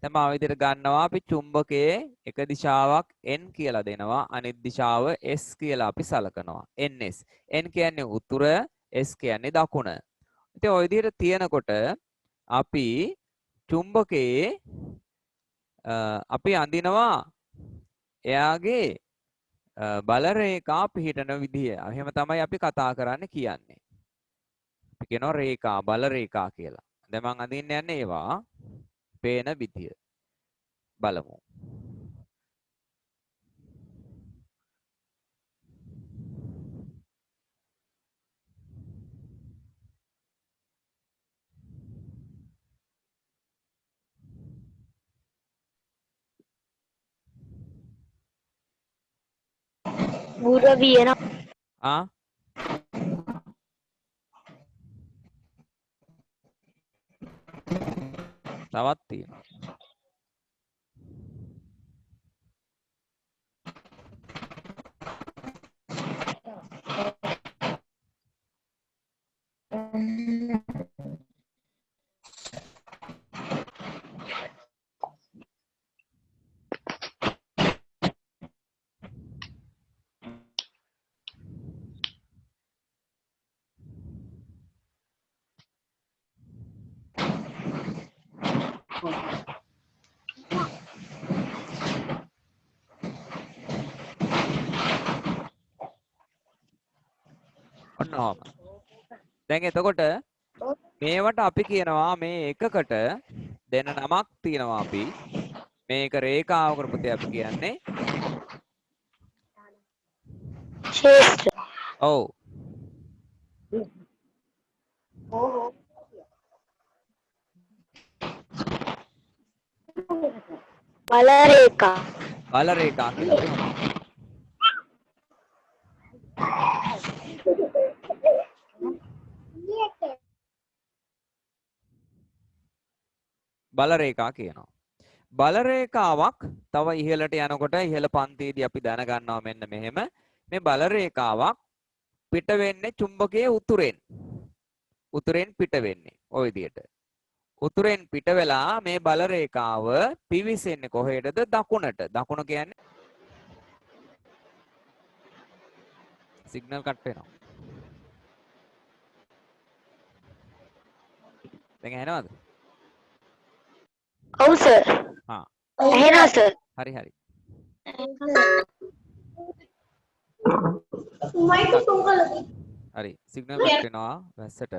S1: දැන් මම විදිහට ගන්නවා අපි චුම්බකයේ එක දිශාවක් n කියලා දෙනවා. අනිත් දිශාව s කියලා අපි සලකනවා. ns. n කියන්නේ උතුර, s කියන්නේ දකුණ. ඉතින් ওই විදිහට තියෙනකොට අපි චුම්බකයේ අපි අඳිනවා එයාගේ බල රේඛා පිහිටන විදිය. එහෙම තමයි අපි කතා කරන්න කියන්නේ. අපි කියනවා රේඛා, බල රේඛා කියලා. දැන් මම අඳින්න යන්නේ ඒවා පේන විදිය. බලමු.
S3: බුර වියන
S1: ආ තවත් තියෙනවා. ඔන්න ඔහම. දැන් එතකොට මේවට අපි කියනවා මේ එකකට දෙන නමක් තියෙනවා අපි. මේක රේඛාවකට පුතේ අපි කියන්නේ.
S3: ශේෂ්ඨ
S1: ඔව්.
S3: බල රේඛා
S1: බල රේඛා කියලා අපි හඳුන්වනවා. බල රේඛා කියනවා. බල රේඛාවක් තව ඉහළට යනකොට ඉහළ පන්තියේදී අපි දැනගන්නවා මෙන්න මෙහෙම මේ බල රේඛාවක් පිට වෙන්නේ චුම්බකයේ උතුරෙන්. උතුරෙන් පිට වෙන්නේ ওই විදියට. උතුරෙන් පිට වෙලා මේ බල රේඛාව පිවිසෙන්නේ කොහෙටද? දකුණට. දකුණ කියන්නේ සිග්නල් කට් වෙනවා. දැන් ඇහෙනවද?
S3: ඔව් සර්
S1: හා
S3: එහෙනම් සර්
S1: හරි හරි. හරි සිග්නල් කට් වෙනවා වැස්සට.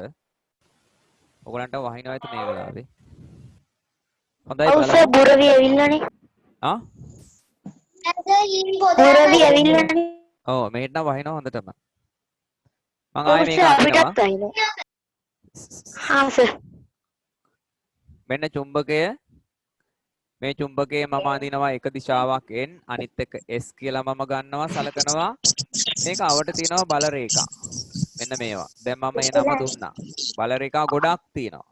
S1: ඔයගලන්ට වහිනවා ඇති මේ වෙලාවේ. හොඳයි
S3: ඔව් සර්
S1: බලමු.
S3: බුර විය ඇවිල්ලානේ
S1: ආ?
S3: බුර විය ඇවිල්ලානේ
S1: ඔව් මේට නම් වහිනවා හොඳටම. මම ආයේ මේක අඳිනවා.
S3: අපිටත් අයින හා සර්
S1: මෙන්න චුම්බකය. මේ චුම්බකයේ මම අඳිනවා එක දිශාවක් n අනිත් එක s කියලා මම ගන්නවා සලකනවා. මේක අවට තියෙනවා බල රේඛා. මෙන්න මේවා. දැන් මම ඒ නම දුන්නා. බල රේඛා ගොඩක් තියෙනවා.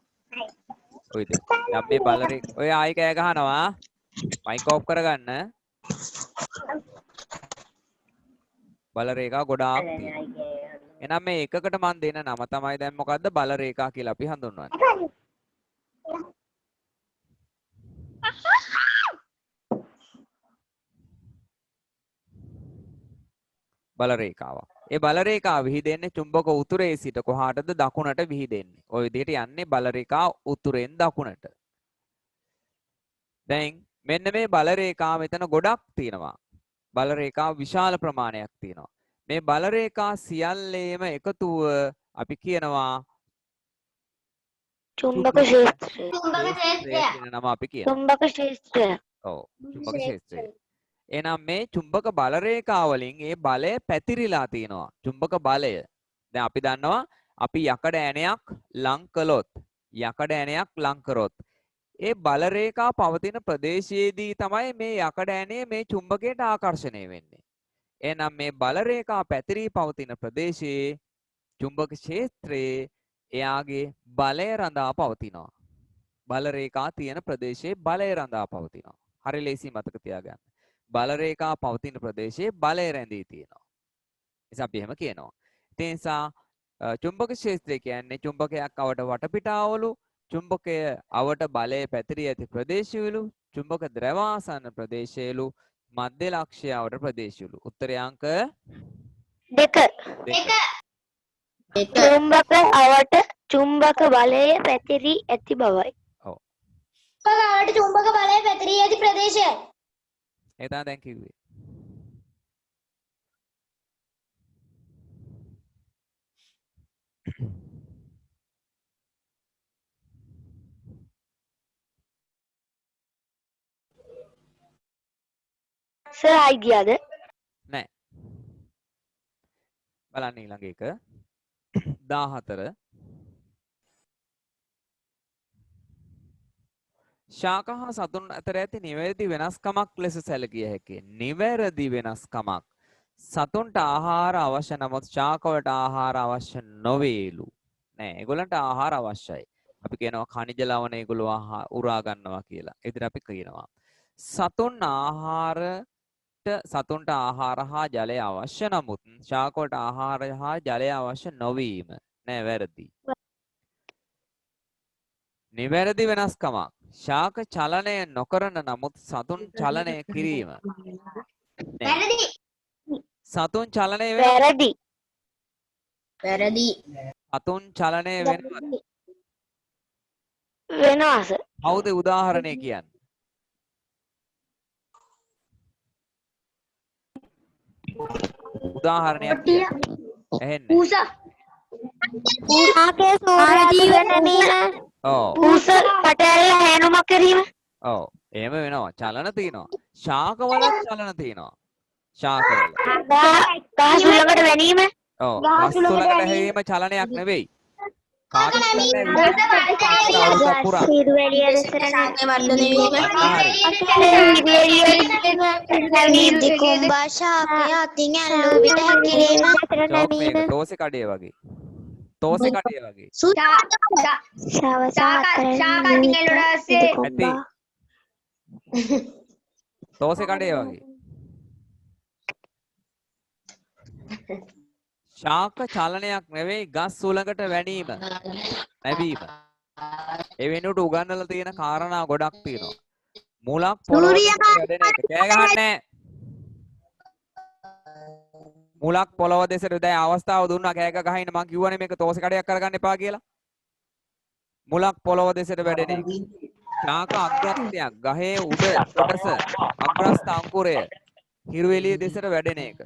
S1: ඔය ඉතින්. දැන් මේ බල රේඛා ඔය ආයි කෑ ගහනවා. මයික් ඔෆ් කරගන්න. බල රේඛා ගොඩාක් තියෙනවා. එහෙනම් මේ එකකට මම දෙන නම තමයි දැන් මොකද්ද? බල රේඛා කියලා අපි හඳුන්වන්නේ. බල රේඛාව. ඒ බල රේඛාව විහිදෙන්නේ චුම්බක උතුරේ සිට කොහාටද? දකුණට විහිදෙන්නේ. ওই විදිහට යන්නේ බල රේඛා උතුරෙන් දකුණට. දැන් මෙන්න මේ බල රේඛා මෙතන ගොඩක් තියෙනවා. බල රේඛා විශාල ප්‍රමාණයක් තියෙනවා. මේ බල රේඛා සියල්ලේම එකතුව අපි කියනවා
S3: චුම්බක ශේෂ්ත්‍රය
S1: කියන නම අපි කියනවා.
S3: චුම්බක ශේෂ්ත්‍රය
S1: ඔව් චුම්බක ක්ෂේත්‍රය. එහෙනම් මේ චුම්බක බල රේඛාව වලින් ඒ බලය පැතිරිලා තිනවා. චුම්බක බලය. දැන් අපි දන්නවා අපි යකඩ ඇණයක් ලං කළොත් ඒ බල රේඛා පවතින ප්‍රදේශයේදී තමයි මේ යකඩ ඇණය මේ චුම්බකයට ආකර්ෂණය වෙන්නේ. එහෙනම් මේ බල රේඛා පැතිරී පවතින ප්‍රදේශයේ චුම්බක ක්ෂේත්‍රයේ එයාගේ බලය රඳා පවතිනවා. බල රේඛා තියෙන ප්‍රදේශයේ බලය රඳා පවතිනවා. හරි ලේසි මතක තියාගන්න. බල රේඛා පවතින ප්‍රදේශයේ බලය රැඳී තියෙනවා. එස අපි එහෙම කියනවා. ඒ නිසා චුම්බක ක්ෂේත්‍රය කියන්නේ චුම්බකයක් අවට වටපිටාවලු, චුම්බකය අවට බලය පැතිරී ඇති ප්‍රදේශවලු, චුම්බක ද්‍රවාසන්න ප්‍රදේශයලු, මධ්‍ය ලක්ෂ්‍ය අවට ප්‍රදේශවලු. උත්තරය අංක
S3: 2. චුම්බක අවට චුම්බක බලය පැතිරී ඇති බවයි.
S1: ඔව්.
S5: අවට චුම්බක බලය පැතිරී ඇති ප්‍රදේශයයි.
S1: ඒ තමයි දැන් කිව්වේ.
S3: සර් ආයි ගියාද?
S1: නෑ. බලන්න ඊළඟ එක 14 ශාක හා සතුන් අතර ඇති නිවැරදි වෙනස්කමක් ලෙස සැලකිය හැකියි. නිවැරදි වෙනස්කමක්. සතුන්ට ආහාර අවශ්‍ය නමුත් ශාකවලට ආහාර අවශ්‍ය නොවේලු. නෑ, ඒගොල්ලන්ට ආහාර අවශ්‍යයි. අපි කියනවා khනිජ ලවණ ඒගොල්ලෝ උරා ගන්නවා කියලා. ඒ විදිහට අපි කියනවා. සතුන්ට ආහාර හා ජලය අවශ්‍ය නමුත් ශාකවලට ආහාර හා ජලය අවශ්‍ය නොවීම. නෑ, වැරදි. නිවැරදි වෙනස්කමක්. ශාක චලනය නොකරන නමුත් සතුන් චලනය කිරීම.
S5: වැරදි.
S1: සතුන් චලනය
S3: වැරදි.
S5: වැරදි.
S1: සතුන් චලනය වෙනවද?
S3: වෙනවා සර්.
S1: කවුද උදාහරණය කියන්නේ? උදාහරණයක් කියන්න. ඇහෙන්නේ.
S5: ඌසා.
S3: ඌසාගේ සූර්යජීව නැමීම.
S1: ඔව්.
S3: ඌස පටැල්ල හැනුමක් කිරීම.
S1: ඔව්. එහෙම වෙනවා. චලන තියෙනවා. ශාකවල චලන තියෙනවා. ශාකවල.
S3: ගහ සුළඟට වැනීම.
S1: ඔව්. ගස් තුලකට හැවීම චලනයක් නෙවෙයි. කාටද
S3: සිරුවැලිය දෙසට
S5: වර්ධනය වීම.
S3: කුම්භා ශාකය අතින් ඇල්ලූ විට හැකිලීම.
S1: මේක තෝසේ කඩේ වගේ. තෝසේ කඩේ වගේ. ඇති. තෝසේ කඩේ වගේ. ශාක චලනයක් නෙවෙයි ගස් සුළඟට වැනීම. නැවීම. ඒ වෙනුවට උගන්වලා තියෙන කාරණා ගොඩක් තියෙනවා. මුලක් පොළොවට වැඩෙන එක. කෑ ගහන්නේ. මුලක් පොළොව දෙසට දැන් අවස්ථාව දුන්නා කෑක ගහින්න මං කිව්වනේ මේක තෝසේ කඩයක් කරගන්න එපා කියලා. මුලක් පොළොව දෙසට වැඩෙන එක. ශාක අග්‍රස්තයක් ගහේ උඩ කොටස අග්‍රස්ත අංකුරය හිරු එළිය දෙසට වැඩෙන එක.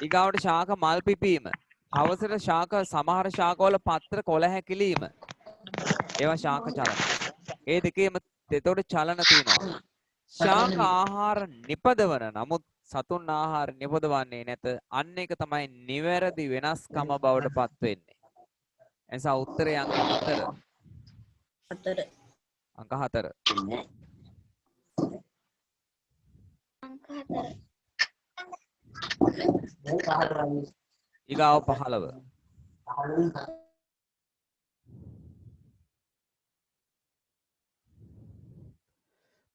S1: ඊගාවට ශාක මල් පිපීම. හවසට ශාක සමහර ශාකවල පත්‍ර කොළ හැකිලීම. ඒවා ශාක චලන. ඒ දෙකේම තෙතොට චලන තියෙනවා. ශාක ආහාර නිපදවන නමුත් සතුන් ආහාර නිපදවන්නේ නැත. අන්න එක තමයි නිවැරදි වෙනස්කම බවට පත් වෙන්නේ. එනිසා උත්තරය අංක 4. අංක 4. ඊගාව 15.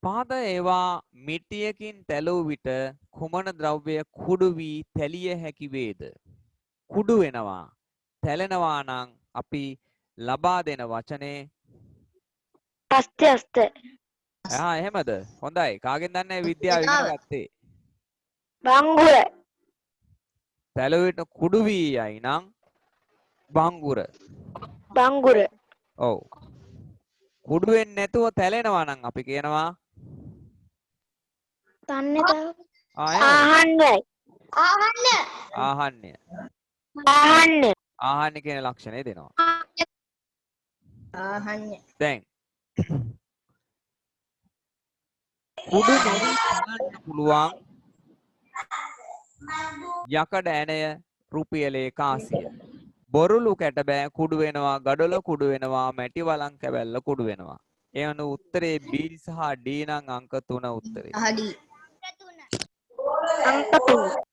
S1: පාද ඒවා මිටියකින් තැලූ විට කුමන ද්‍රව්‍ය කුඩු වී තැලිය හැකි වේද? කුඩු වෙනවා. තැලෙනවා නම් අපි ලබා දෙන වචනේ
S3: අස්ත.
S1: එහෙමද? හොඳයි. කාගෙන් දන්නේ විද්‍යාව ඉගෙන ගත්තේ?
S3: බංගුර.
S1: තැලූ විට කුඩු වී යයි නම් බංගුර. ඔව්. කුඩු වෙන්නේ නැතුව තැලෙනවා නම් අපි කියනවා ආහන්න කියන ලක්ෂණය දෙනවා. දැන් කුඩු නොවි තලන්න පුළුවන් යකඩ ඇණය රුපියල 100. බොරුලු කැට බෑ කුඩු වෙනවා, ගඩොල කුඩු වෙනවා, මැටි වලං කැබැල්ල කුඩු වෙනවා. ඒ අනුව උත්තරේ B සහ D නම් අංක 3 උත්තරේ.
S4: හරි.
S3: අංක 3.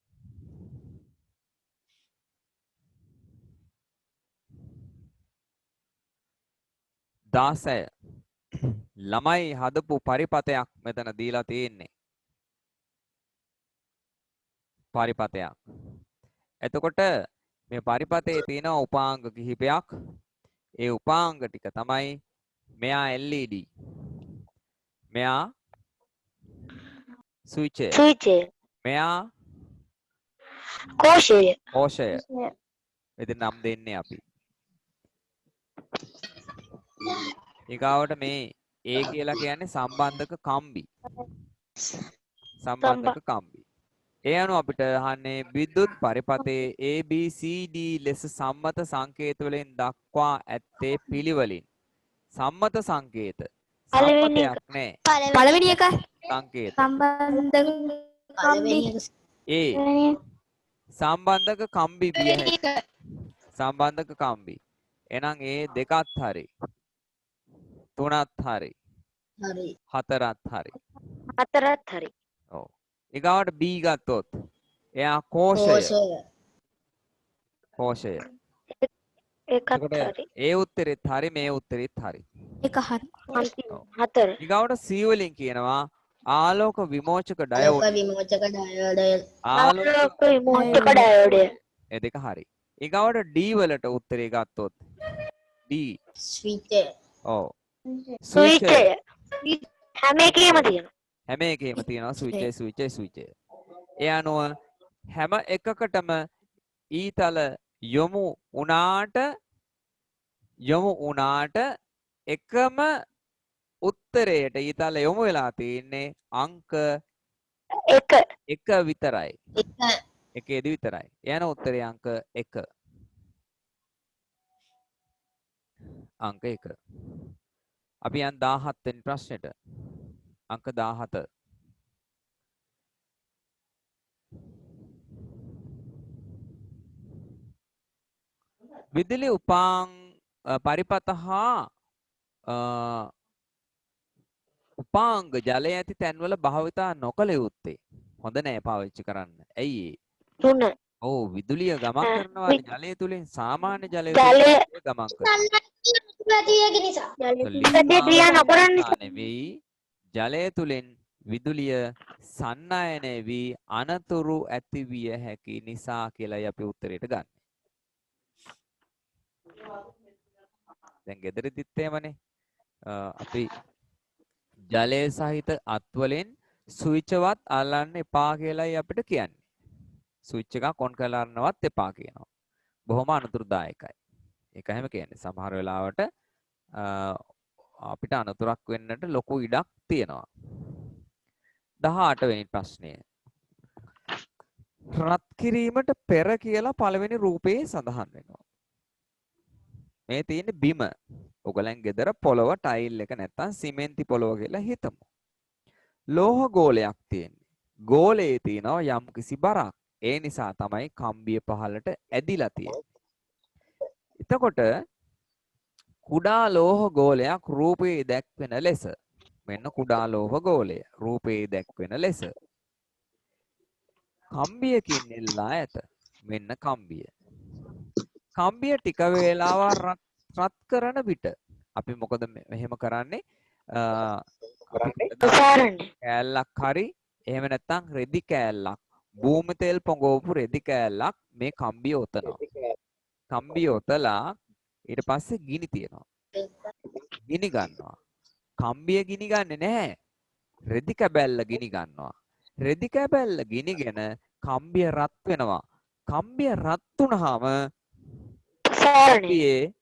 S1: 16 ළමයි හදපු පරිපතයක් මෙතන දීලා තියෙන්නේ. පරිපතයක්. එතකොට මේ පරිපතේ තියෙන උපාංග කිහිපයක්. ඒ උපාංග ටික තමයි මෙයා LED. මෙයා ස්විච් එක.
S3: සුවිචය.
S1: මෙයා
S3: කෝෂය.
S1: කෝෂය. මෙතන නම් දෙන්නේ අපි. ඊගාවට මේ A කියලා කියන්නේ සම්බන්ධක කම්බි. සම්බන්ධක කම්බි. ඒ අනුව අපිට අහන්නේ විද්‍යුත් පරිපතේ ABCD ලෙස සම්මත සංකේත වලින් දක්වා ඇත්තේ පිළිවෙලින්. සම්මත සංකේත.
S3: පළවෙනි එක.
S1: සම්මතයක් නෑ.
S4: පළවෙනි එක
S1: සංකේත.
S4: සම්බන්ධ කම්බි.
S1: A සම්බන්ධක කම්බි විය හැකි. සම්බන්ධක කම්බි. එහෙනම් A දෙකත් හරි. තුනත් හරි.
S4: හරි.
S1: හතරත් හරි.
S3: හතරත් හරි.
S1: ඔව්. ඊගාවට B ගත්තොත් එයා කෝෂය. කෝෂය.
S3: ඒකත්
S1: එතකොට
S3: හරි.
S1: ඒ උත්තරෙත් හරි මේ උත්තරෙත් හරි.
S4: එක හරි.
S3: හතර.
S1: ඊගාවට C වලින් කියනවා ආලෝක විමෝචක ඩයෝඩ්.
S4: විමෝචක ඩයෝඩ්.
S3: ආලෝක විමෝචක ඩයෝඩය.
S1: ඒ දෙක හරි. ඊගාවට D වලට උත්තරේ ගත්තොත් D.
S4: ස්විච්.
S1: ඔව්.
S3: සුවිචය. හැම එකේම තියෙනවා.
S1: හැම එකේම තියෙනවා ස්විච්. ඒ අනුව හැම එකකටම ඊතල යොමු වුණාට එකම උත්තරයට ඊතල යොමු වෙලා තියෙන්නේ අංක
S3: එක.
S1: විතරයි. එකේදී විතරයි. එන උත්තරේ අංක 1. අංක 1. අපි යන් 17 වෙනි ප්‍රශ්නෙට. අංක 17. විදුලි පරිපත හා උපාංග ජලය ඇති තැන්වල භාවිතා නොකළ යුත්තේ. හොඳ නෑ පාවිච්චි කරන්න. ඇයි ඒ?
S3: 3.
S1: ඔව් විදුලිය ගමන් කරනවා ජලය තුලින් සාමාන්‍ය ජලය
S3: ජලය
S1: ගමන් කරනවා.
S5: ප්‍රතියක නිසා.
S3: ජලය ක්‍රියා නොකරන නිසා.
S1: නෙවෙයි ජලය තුලින් විදුලිය සන්නායනය වී අනතුරු ඇතිවිය හැකි නිසා කියලායි අපි උත්තරයට ගන්න. දැන් ගෙදරදිත් එහෙමනේ. අපි ජලය සහිත අත් වලින් ස්විච් එකවත් අල්ලන්න එපා කියලායි අපිට කියන්නේ. ස්විච් එකක් ඔන් කරලා අරනවත් එපා කියනවා. බොහොම අනුතුරුදායකයි. ඒක හැම කියන්නේ සමහර වෙලාවට අපිට අනතුරක් වෙන්නට ලොකු ඉඩක් තියෙනවා. 18 වෙනි ප්‍රශ්නය. රත් කිරීමට පෙර කියලා පළවෙනි රූපේ සඳහන් වෙනවා. මේ තියෙන්නේ බිම. ඔයගලන් ගෙදර පොළව ටයිල් එක නැත්තම් සිමෙන්ති පොළව කියලා හිතමු. ලෝහ ගෝලයක් තියෙන්නේ. ගෝලයේ තියෙනවා යම්කිසි බරක්. ඒ නිසා තමයි කම්බිය පහළට ඇදිලා තියෙන්නේ. එතකොට කුඩා ලෝහ ගෝලයක් රූපයේ දැක්වෙන ලෙස මෙන්න කුඩා ලෝහ ගෝලය රූපයේ දැක්වෙන ලෙස කම්බියකින් එල්ලා ඇත. මෙන්න කම්බිය. කම්බිය ටික වේලාවක් රත් කරන විට අපි මොකද මෙහෙම කරන්නේ? කෑල්ලක් හරි එහෙම නැත්නම් රෙදි කෑල්ලක් භූමි තෙල් පොඟවපු රෙදි කෑල්ලක් මේ කම්බිය ඔතනවා. කම්බිය ඔතලා ඊට පස්සේ ගිනි තියනවා. ගිනි ගන්නවා. කම්බිය ගිනි ගන්නේ නැහැ. රෙදි කැබැල්ල ගිනි ගන්නවා. රෙදි කැබැල්ල ගිනිගෙන කම්බිය රත් වෙනවා. කම්බිය රත් වුණාම කම්බියේ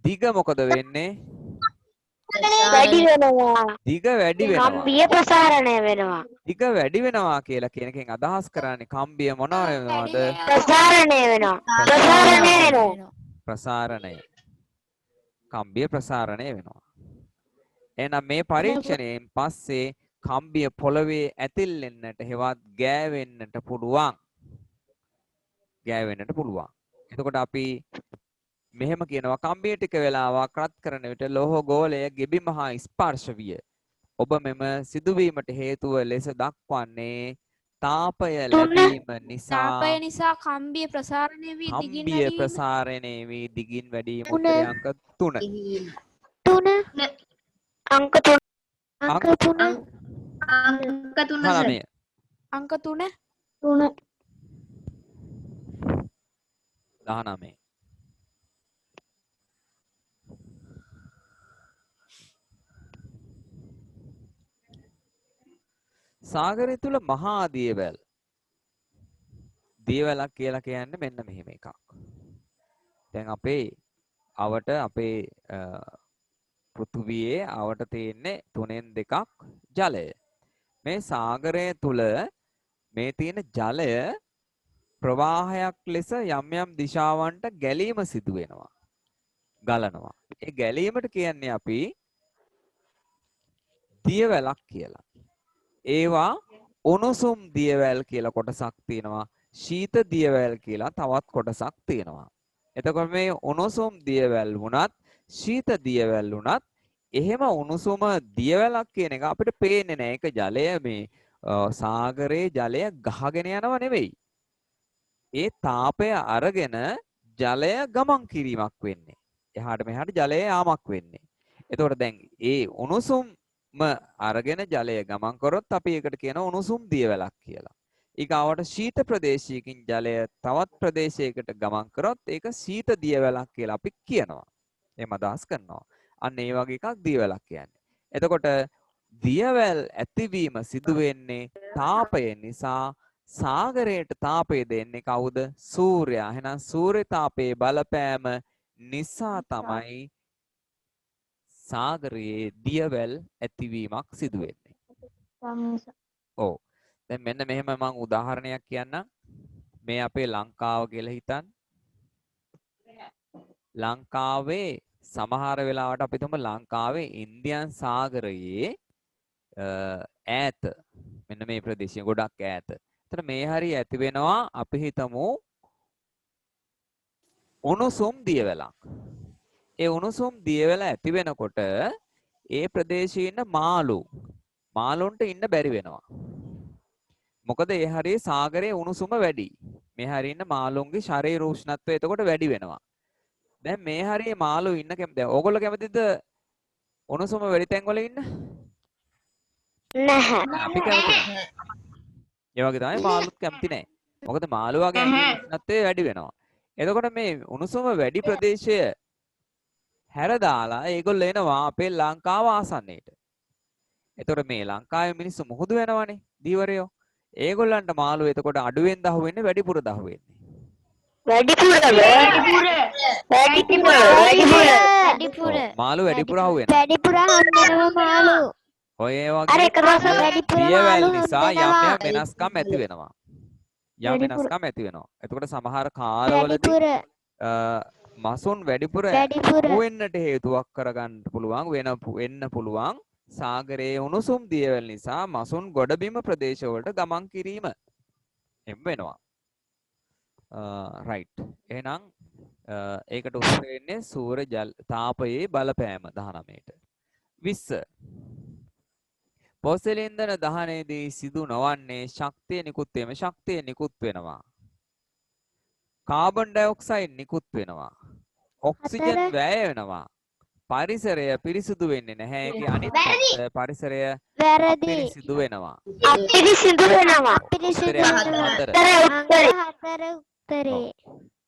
S1: දිග මොකද වෙන්නේ?
S3: වැඩි වෙනවා.
S1: දිග වැඩි වෙනවා.
S3: කම්බිය ප්‍රසාරණය වෙනවා.
S1: දිග වැඩි වෙනවා කියලා කියන එකෙන් අදහස් කරන්නේ කම්බිය මොනවා වෙනවද?
S3: ප්‍රසාරණය වෙනවා. ප්‍රසාරණය වෙනවා.
S1: ප්‍රසාරණය. කම්බිය ප්‍රසාරණය වෙනවා. එහෙනම් මේ පරීක්ෂණයෙන් පස්සේ කම්බිය පොළවේ ඇතිල්ලෙන්නට හෙවත් ගෑවෙන්නට පුළුවන්. ගෑවෙන්නට පුළුවන්. එතකොට අපි මෙහෙම කියනවා කම්බිය ටික වෙලාවක් රත් කරන විට ලෝහ ගෝලය ගෙබිම හා ස්පර්ශ විය. ඔබ මෙම සිදුවීමට හේතුව ලෙස දක්වන්නේ තාපය ලැබීම නිසා
S6: තාපය නිසා කම්බිය ප්‍රසාරණය වී දිගින්
S1: කම්බිය
S6: වැඩි වීම.
S1: ප්‍රසාරණය වී දිගින් වැඩි වීම උත්තරය අංක 3.
S3: තුන අංක තුන අංක තුන
S5: අංක 3 සර්.
S1: 19.
S6: අංක 3
S3: තුන
S1: 19. සාගරය තුල මහා දියවැල්. දියවැලක් කියලා කියන්නේ මෙන්න මෙහෙම එකක්. දැන් අපේ අවට අපේ පෘථුවියේ අවට තියෙන්නේ 3න් 2ක් ජලය. මේ සාගරය තුල මේ තියෙන ජලය ප්‍රවාහයක් ලෙස යම් යම් දිශාවන්ට ගැලීම සිදු වෙනවා. ගලනවා. ඒ ගැලීමට කියන්නේ අපි දියවැලක් කියලා. ඒවා උණුසුම් දියවැල් කියලා කොටසක් තියෙනවා. ශීත දියවැල් කියලා තවත් කොටසක් තියෙනවා. එතකොට මේ උණුසුම් දියවැල් වුණත් ශීත දියවැල් වුණත් එහෙම උණුසුම දියවැලක් කියන එක අපිට පේන්නේ නැහැ. ඒක ජලය මේ සාගරයේ ජලය ගහගෙන යනව නෙවෙයි. ඒ තාපය අරගෙන ජලය ගමන් කිරීමක් වෙන්නේ. එහාට මෙහාට ජලය යාමක් වෙන්නේ. එතකොට දැන් ඒ උණුසුම් අරගෙන ජලය ගමන් කරොත් අපි ඒකට කියනවා උණුසුම් දියවැලක් කියලා. ඊගාවට ශීත ප්‍රදේශයකින් ජලය තවත් ප්‍රදේශයකට ගමන් කරොත් ඒක ශීත දියවැලක් කියලා අපි කියනවා. එහෙම අදහස් කරනවා. අන්න ඒ වගේ එකක් දියවැලක් කියන්නේ. එතකොට දියවැල් ඇතිවීම සිදු වෙන්නේ තාපය නිසා. සාගරයට තාපය දෙන්නේ කවුද? සූර්යයා. එහෙනම් සූර්ය තාපයේ බලපෑම නිසා තමයි සාගරයේ දියවැල් ඇතිවීමක් සිදු වෙන්නේ. ඔව්. දැන් මෙන්න මෙහෙම මම උදාහරණයක් කියන්නම්. මේ අපේ ලංකාව කියලා හිතන්න. ලංකාවේ සමහර වෙලාවට අපි තුම ලංකාවේ ඉන්දියන් සාගරයේ ඈත මෙන්න මේ ප්‍රදේශය ගොඩක් ඈත. එතන මේ හරිය ඇති වෙනවා අපි හිතමු උණුසුම් දියවැලක්. ඒ උණුසුම් දියවැල ඇති වෙනකොට ඒ ප්‍රදේශයේ ඉන්න මාළුන්ට ඉන්න බැරි වෙනවා. මොකද ඒ හරිය සාගරයේ උණුසුම වැඩි. මේ හරිය ඉන්න මාළුන්ගේ ශරීර උෂ්ණත්වය එතකොට වැඩි වෙනවා. දැන් මේ හරිය මාළු ඉන්න කැමතිද? ඕගොල්ලෝ කැමතිද උණුසුම වැඩි තැන් වල ඉන්න?
S3: නැහැ.
S1: අපි කැමති නැහැ. ඒ වගේ තමයි මාළුත් කැමති නැහැ. මොකද මාළුවාගේ උෂ්ණත්වය වැඩි වෙනවා. එතකොට මේ උණුසුම වැඩි ප්‍රදේශය හැර දාලා ඒගොල්ලෝ එනවා අපේ ලංකාව ආසන්නයට. එතකොට මේ ලංකාවේ මිනිස්සු මුහුදු වෙනවනේ දීවරයෝ. ඒගොල්ලන්ට මාළු එතකොට අඩුවෙන් දහු වෙන්නේ වැඩිපුර දහු වෙන්නේ.
S3: වැඩිපුර
S1: මාළු වැඩිපුර අහු වෙනවා.
S3: වැඩිපුර හම්බෙනවා මාළු.
S1: ඔය
S3: අර එක දවසක්
S1: වගේ
S3: වැඩිපුර
S1: දියවැල්
S3: මාළු
S1: නිසා යම්
S3: හම්බෙනවා.
S1: යම් වෙනස්කම් ඇති වෙනවා. යම්
S3: වැඩිපුර.
S1: වෙනස්කම් ඇති වෙනවා. එතකොට සමහර කාලවලදී
S3: වැඩිපුර
S1: මසුන් වැඩිපුර
S3: වැඩිපුර
S1: වෙන්නට හේතුවක් කරගන්න පුළුවන් වෙන්න පුළුවන් සාගරයේ උණුසුම් දියවැල් නිසා මසුන් ගොඩබිම ප්‍රදේශවලට ගමන් කිරීම එම් වෙනවා. රයිට්. එහෙනම් ඒකට උත්තර වෙන්නේ සූර්ය තාපයේ බලපෑම 19ට. 20 පොසෙල් ඉන්ධන දහනයේදී සිදු නොවන්නේ ශක්තිය නිකුත් වීම. ශක්තිය නිකුත් වෙනවා. කාබන් ඩයොක්සයිඩ් නිකුත් වෙනවා. ඔක්සිජන් වැය වෙනවා. පරිසරය පිරිසිදු වෙන්නේ නැහැ. ඒකේ අනිත් පැත්ත පරිසරය
S3: වැරදි.
S1: පිරිසිදු වෙනවා.
S3: අපිරිසිදු වෙනවා.
S1: උත්තරය අංක 4.
S3: හතර උත්තරේ.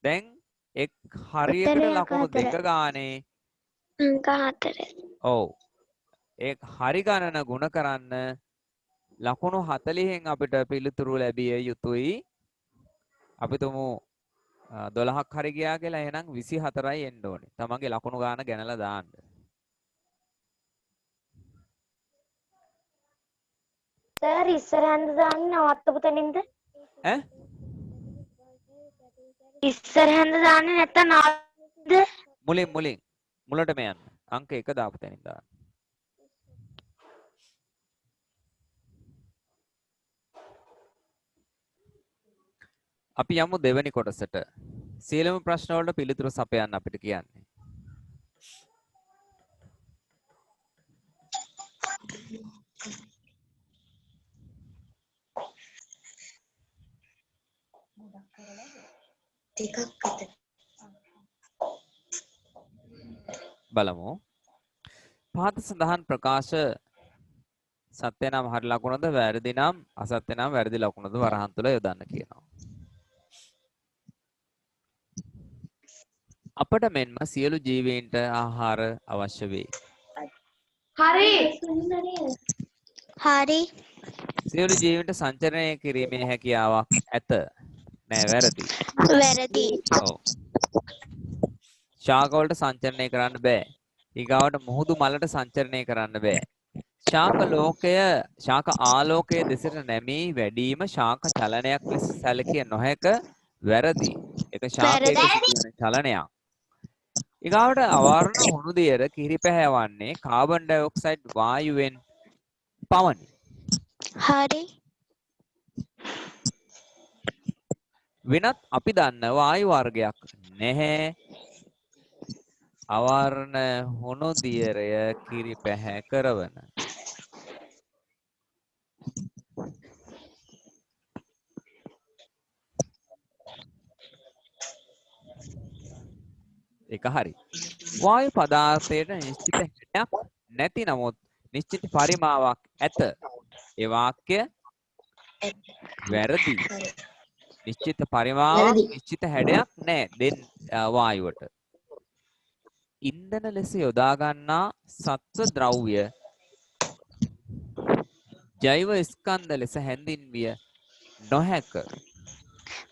S1: දැන් එක් හරියකට
S3: උත්තරය
S1: ලකුණු
S3: අංක
S1: 2 ගානේ
S3: අංක 4.
S1: ඔව්. ඒ හරි ගණන ගුණ කරන්න ලකුණු 40න් අපිට පිළිතුරු ලැබිය යුතුයි. අපි තුමු 12ක් හරි ගියා කියලා එහෙනම් 24යි එන්න ඕනේ. තමන්ගේ ලකුණු ගාන ගැනලා දාන්න.
S3: සර් ඉස්සරහන්ද දාන්නේ නවත්තපු තැනින්ද?
S1: ඈ?
S3: ඉස්සරහන්ද දාන්නේ නැත්නම් නවත්තද?
S1: මුලින් මුලටම යන්න. අංක 1 දාපු තැනින් දාන්න. අපි යමු දෙවෙනි කොටසට. සියලුම ප්‍රශ්න වලට පිළිතුරු සපයන්න අපිට කියන්නේ. බලමු. පහත සඳහන් ප්‍රකාශ සත්‍ය නම් හරි ලකුණද වැරදි නම් අසත්‍ය නම් වැරදි ලකුණද වරහන් තුල යොදන්න කියනවා. අපට මෙන්ම සියලු ජීවීන්ට ආහාර අවශ්‍ය වේ.
S5: හරි.
S3: හරි.
S1: සියලු ජීවීන්ට සංචරණය කිරීමේ හැකියාවක් ඇත. නෑ වැරදි.
S3: වැරදි.
S1: ඔව්. ශාක වලට සංචරණය කරන්න බෑ. ඊගාවට මුහුදු මලට සංචරණය කරන්න බෑ. ශාක ආලෝකයේ දෙසට නැමී වැඩිම ශාක චලනයක් ලෙස සැලකිය නොහැක. වැරදි. ඒක ශාකයක සිදුවන චලනයක්. ඊගාවට අවර්ණ හුණු දියර කිරි පැහැවන්නේ කාබන් ඩයොක්සයිඩ් වායුවෙන් පමණි.
S3: හරි.
S1: වෙනත් අපි දන්න වායු වර්ගයක් නැහැ. අවර්ණ හුණු දියරය කිරි පැහැ කරවන. ඒක හරි. වායු පදාර්ථයට නිශ්චිත හැඩයක් නැති නමුත් නිශ්චිත පරිමාවක් ඇත. ඒ වාක්‍ය වැරදි. නිශ්චිත පරිමාවක් නිශ්චිත හැඩයක් නැහැ වායුවට. ඉන්ධන ලෙස යොදා ගන්නා සත්ව ද්‍රව්‍ය ජෛව ස්කන්ධ ලෙස හැඳින්විය නොහැක.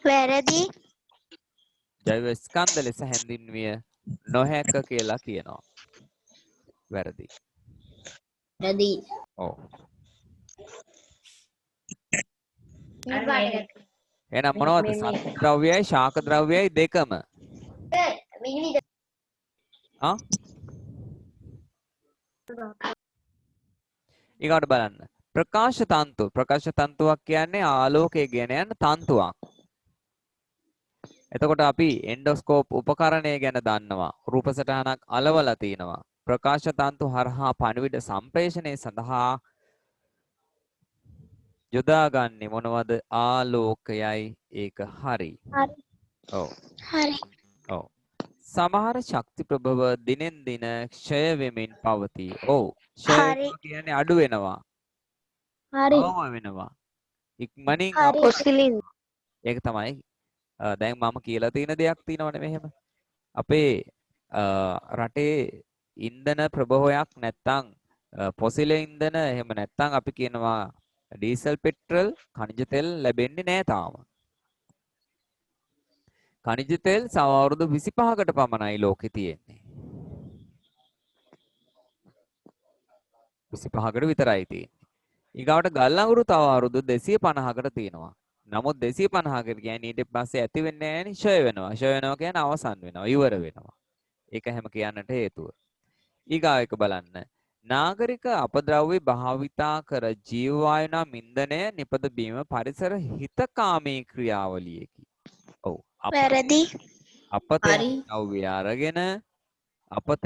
S3: වැරදි.
S1: ජෛව ස්කන්ධ ලෙස හැඳින්විය නොහැක කියලා කියනවා. වැරදි.
S4: වැරදි.
S1: ඔව්. එහෙනම් මොනවද සත්ව ද්‍රව්‍යයි ශාක ද්‍රව්‍යයි දෙකම? ඊගොඩ බලන්න. ප්‍රකාශ තන්තුවක් කියන්නේ ආලෝකය ගෙන යන තන්තුවක්. එතකොට අපි එන්ඩොස්කෝප් උපකරණය ගැන දන්නවා. රූප සටහනක් අලවලා තිනවා. ප්‍රකාශ තන්තු හරහා පණිවිඩ සම්ප්‍රේෂණය සඳහා යොදාගන්නේ මොනවද? ආලෝකයයි. ඒක හරි. ඔව්.
S3: හරි.
S1: ඔව්. සමහර ශක්ති ප්‍රභව දිනෙන් දින ක්ෂය වෙමින් පවතී. ඔව්. ක්ෂය කියන්නේ අඩු වෙනවා.
S3: හරි.
S1: අවම වෙනවා. ඉක්මනින්
S3: පොසිලින්.
S1: ඒක තමයි දැන් මම කියලා තියෙන දෙයක් තියෙනවනේ මෙහෙම. අපේ රටේ ඉන්ධන ප්‍රභවයක් නැත්තම් පොසිල ඉන්ධන එහෙම නැත්තම් අපි කියනවා ඩීසල් පෙට්‍රල් khනිජ තෙල් ලැබෙන්නේ නැහැ තාම. khනිජ තෙල් අවුරුදු 25කට පමණයි ලෝකේ තියෙන්නේ. 25කට විතරයි තියෙන්නේ. ඊගාවට ගල් අඟුරු තව අවුරුදු 250කට තියෙනවා. නමුත් 250කට කියන්නේ ඊට පස්සේ ඇති වෙන්නේ නැහැ නේ ෂය වෙනවා. ෂය වෙනවා කියන්නේ අවසන් වෙනවා, ඉවර වෙනවා. ඒක හැම කියන්නට හේතුව. ඊගාව එක බලන්න. නාගරික අපද්‍රව්‍ය භාවිතා කර ජීව වායු නම් ඉන්ධනය නිපද බීම පරිසර හිතකාමී ක්‍රියාවලියකි. ඔව්.
S3: වැරදි.
S1: අපත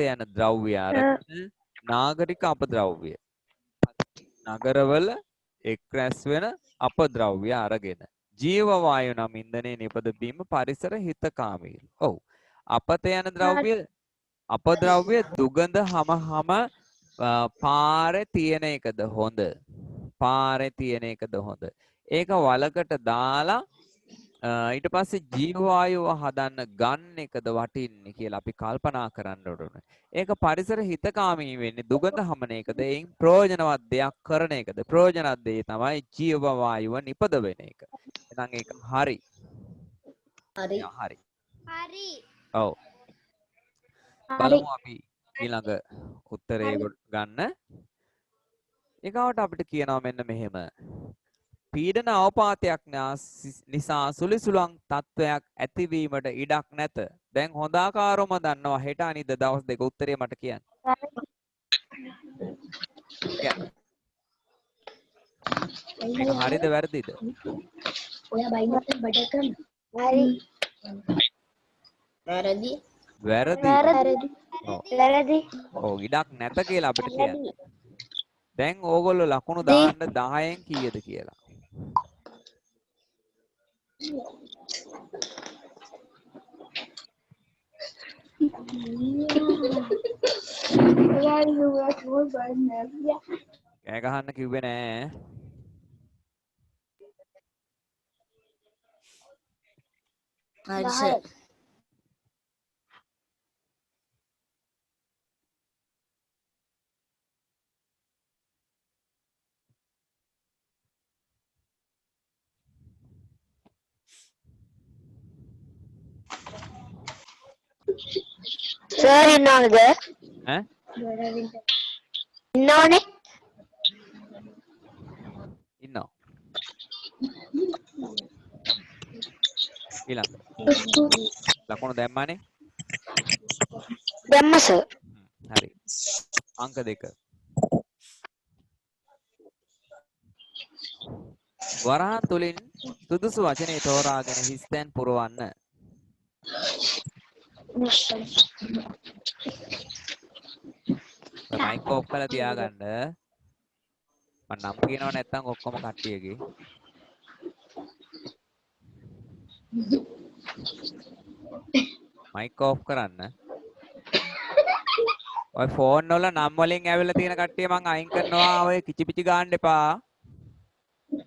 S1: යන ද්‍රව්‍ය අරගෙන නාගරික අපද්‍රව්‍ය නගරවල එක් රැස් වෙන අපද්‍රව්‍ය අරගෙන ජීව වායු නම් ඉන්ධනයේ නිපද බීම පරිසර හිතකාමී. ඔව්. අපත යන අපද්‍රව්‍ය දුගඳ හම පාරේ තියෙන එකද හොඳ? පාරේ තියෙන එකද හොඳ? ඒක වලකට දාලා ඊට පස්සේ ජීව වායුව හදන්න ගන්න එකද වටින්නේ කියලා අපි කල්පනා කරන්න ඕනේ. ඒක පරිසර හිතකාමී වෙන්නේ දුගඳ හමන එකද? එයින් ප්‍රයෝජනවත් දෙයක් කරන එකද? ප්‍රයෝජනවත් දේ තමයි ජීව වායුව නිපද වෙන එක. එහෙනම් ඒක හරි.
S4: හරි.
S1: හරි.
S5: හරි.
S1: ඔව්. බලමු අපි ඊළඟ උත්තරේ ගන්න. ඊගාවට අපිට කියනවා මෙන්න මෙහෙම. පීඩන අවපාතයක් නිසා සුලිසුලන් තත්වයක් ඇතිවීමට ඉඩක් නැත. දැන් හොඳාකාරවම දන්නවා හෙට අනිද්දා දවස් දෙක උත්තරේ මට කියන්න. හරිද වැරදිද?
S4: ඔයා බයිනත් බඩ කරන.
S3: හරි.
S4: වැරදි.
S1: වැරදි.
S3: වැරදි.
S1: ඔව්.
S3: වැරදි.
S1: ඔව් ඉඩක් නැත කියලා අපිට කියන්න. දැන් ඕගොල්ලෝ ලකුණු දාන්න 10න් කීයද කියලා. කෑ ගහන්න කිව්වේ නෑ.
S4: හරි සර්.
S3: සර් ඉන්නවද?
S1: ඈ
S3: ඉන්නවනේ.
S1: ඉන්නවා. ඊළඟ ලකුණු දැම්මානේ.
S3: දැම්ම සර්.
S1: හරි. අංක 2. වරහන් තුලින් සුදුසු වචනේ තෝරාගෙන හිස්තැන් පුරවන්න. මයික් ඔෆ් කරලා තියාගන්න. මම නම් කියනව නැත්නම් ඔක්කොම කට්ටියගේ. මයික් ඔෆ් කරන්න. ඔය ෆෝන් වල නම් වලින් ඇවිල්ලා තියෙන කට්ටිය මං අයින් කරනවා. ඔය කිචි පිචි ගන්න එපා.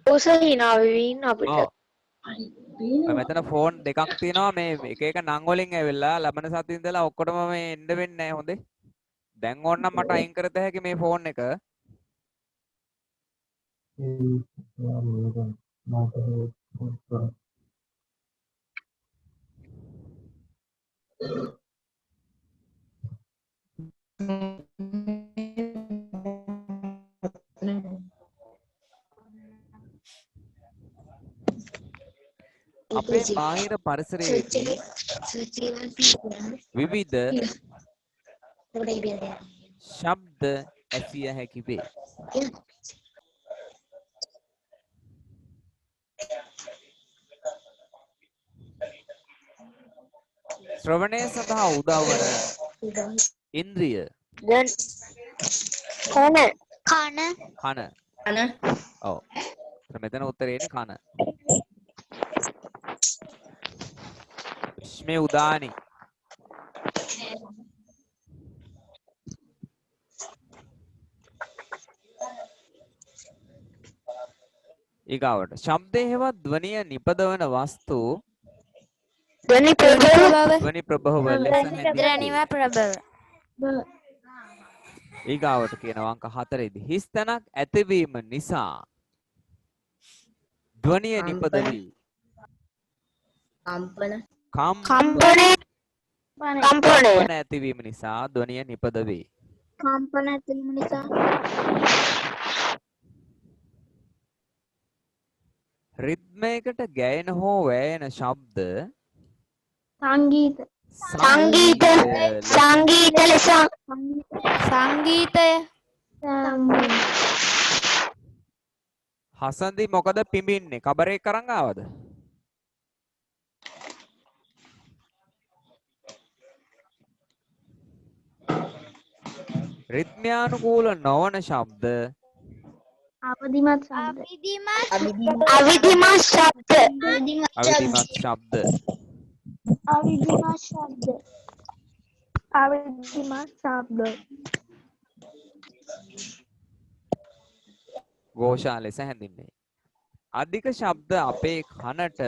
S3: ඔව් සර් හිනාවෙවි ඉන්න අපිට.
S1: ඔව්. ඔය මෙතන ෆෝන් දෙකක් තියෙනවා. මේ එක එක නම් වලින් ඇවිල්ලා ලබන සතියේ ඉඳලා ඔක්කොටම මේ එන්න වෙන්නේ නැහැ හොඳේ. දැන් ඕනනම් මට අයින් කරත හැකි මේ ෆෝන් එක. අපේ බාහිර පරිසරයේදී විවිධ ශබ්ද ඇසිය හැකි වේ. ශ්‍රවණය සඳහා උදව් වන ඉන්ද්‍රිය
S3: දැන් කන.
S1: කන. ඔව්. මෙතන උත්තරේනේ කන. මේ උදානි. ඊගාවට ශබ්දේ හෙවත් ධ්වනිය නිපදවන වස්තු
S3: ධ්වනි ප්‍රභව.
S1: ධ්වනි ප්‍රභව ලෙස හැඳින්වේ. ඊගාවට කියනවා අංක 4 දී හිස් තැනක් ඇතිවීම නිසා ධ්වනිය නිපදවි.
S3: කම්පනය
S1: ඇතිවීම නිසා ධ්වනිය නිපදවේ.
S5: කම්පන ඇතිවීම නිසා
S1: රිද්මයකට ගැයෙන හෝ වැයෙන ශබ්ද
S5: සංගීත
S3: ලෙස
S6: සංගීතය
S1: හසන්දි මොකද පිඹින්නේ? කබරේ කරන් ආවද? රිද්මයානුකූල නොවන ශබ්ද
S5: අවදිමත් ශබ්ද
S3: අවිධිමත් ශබ්ද.
S1: ഘോഷා ලෙස හැඳින්වේ. අධික ශබ්ද අපේ කනට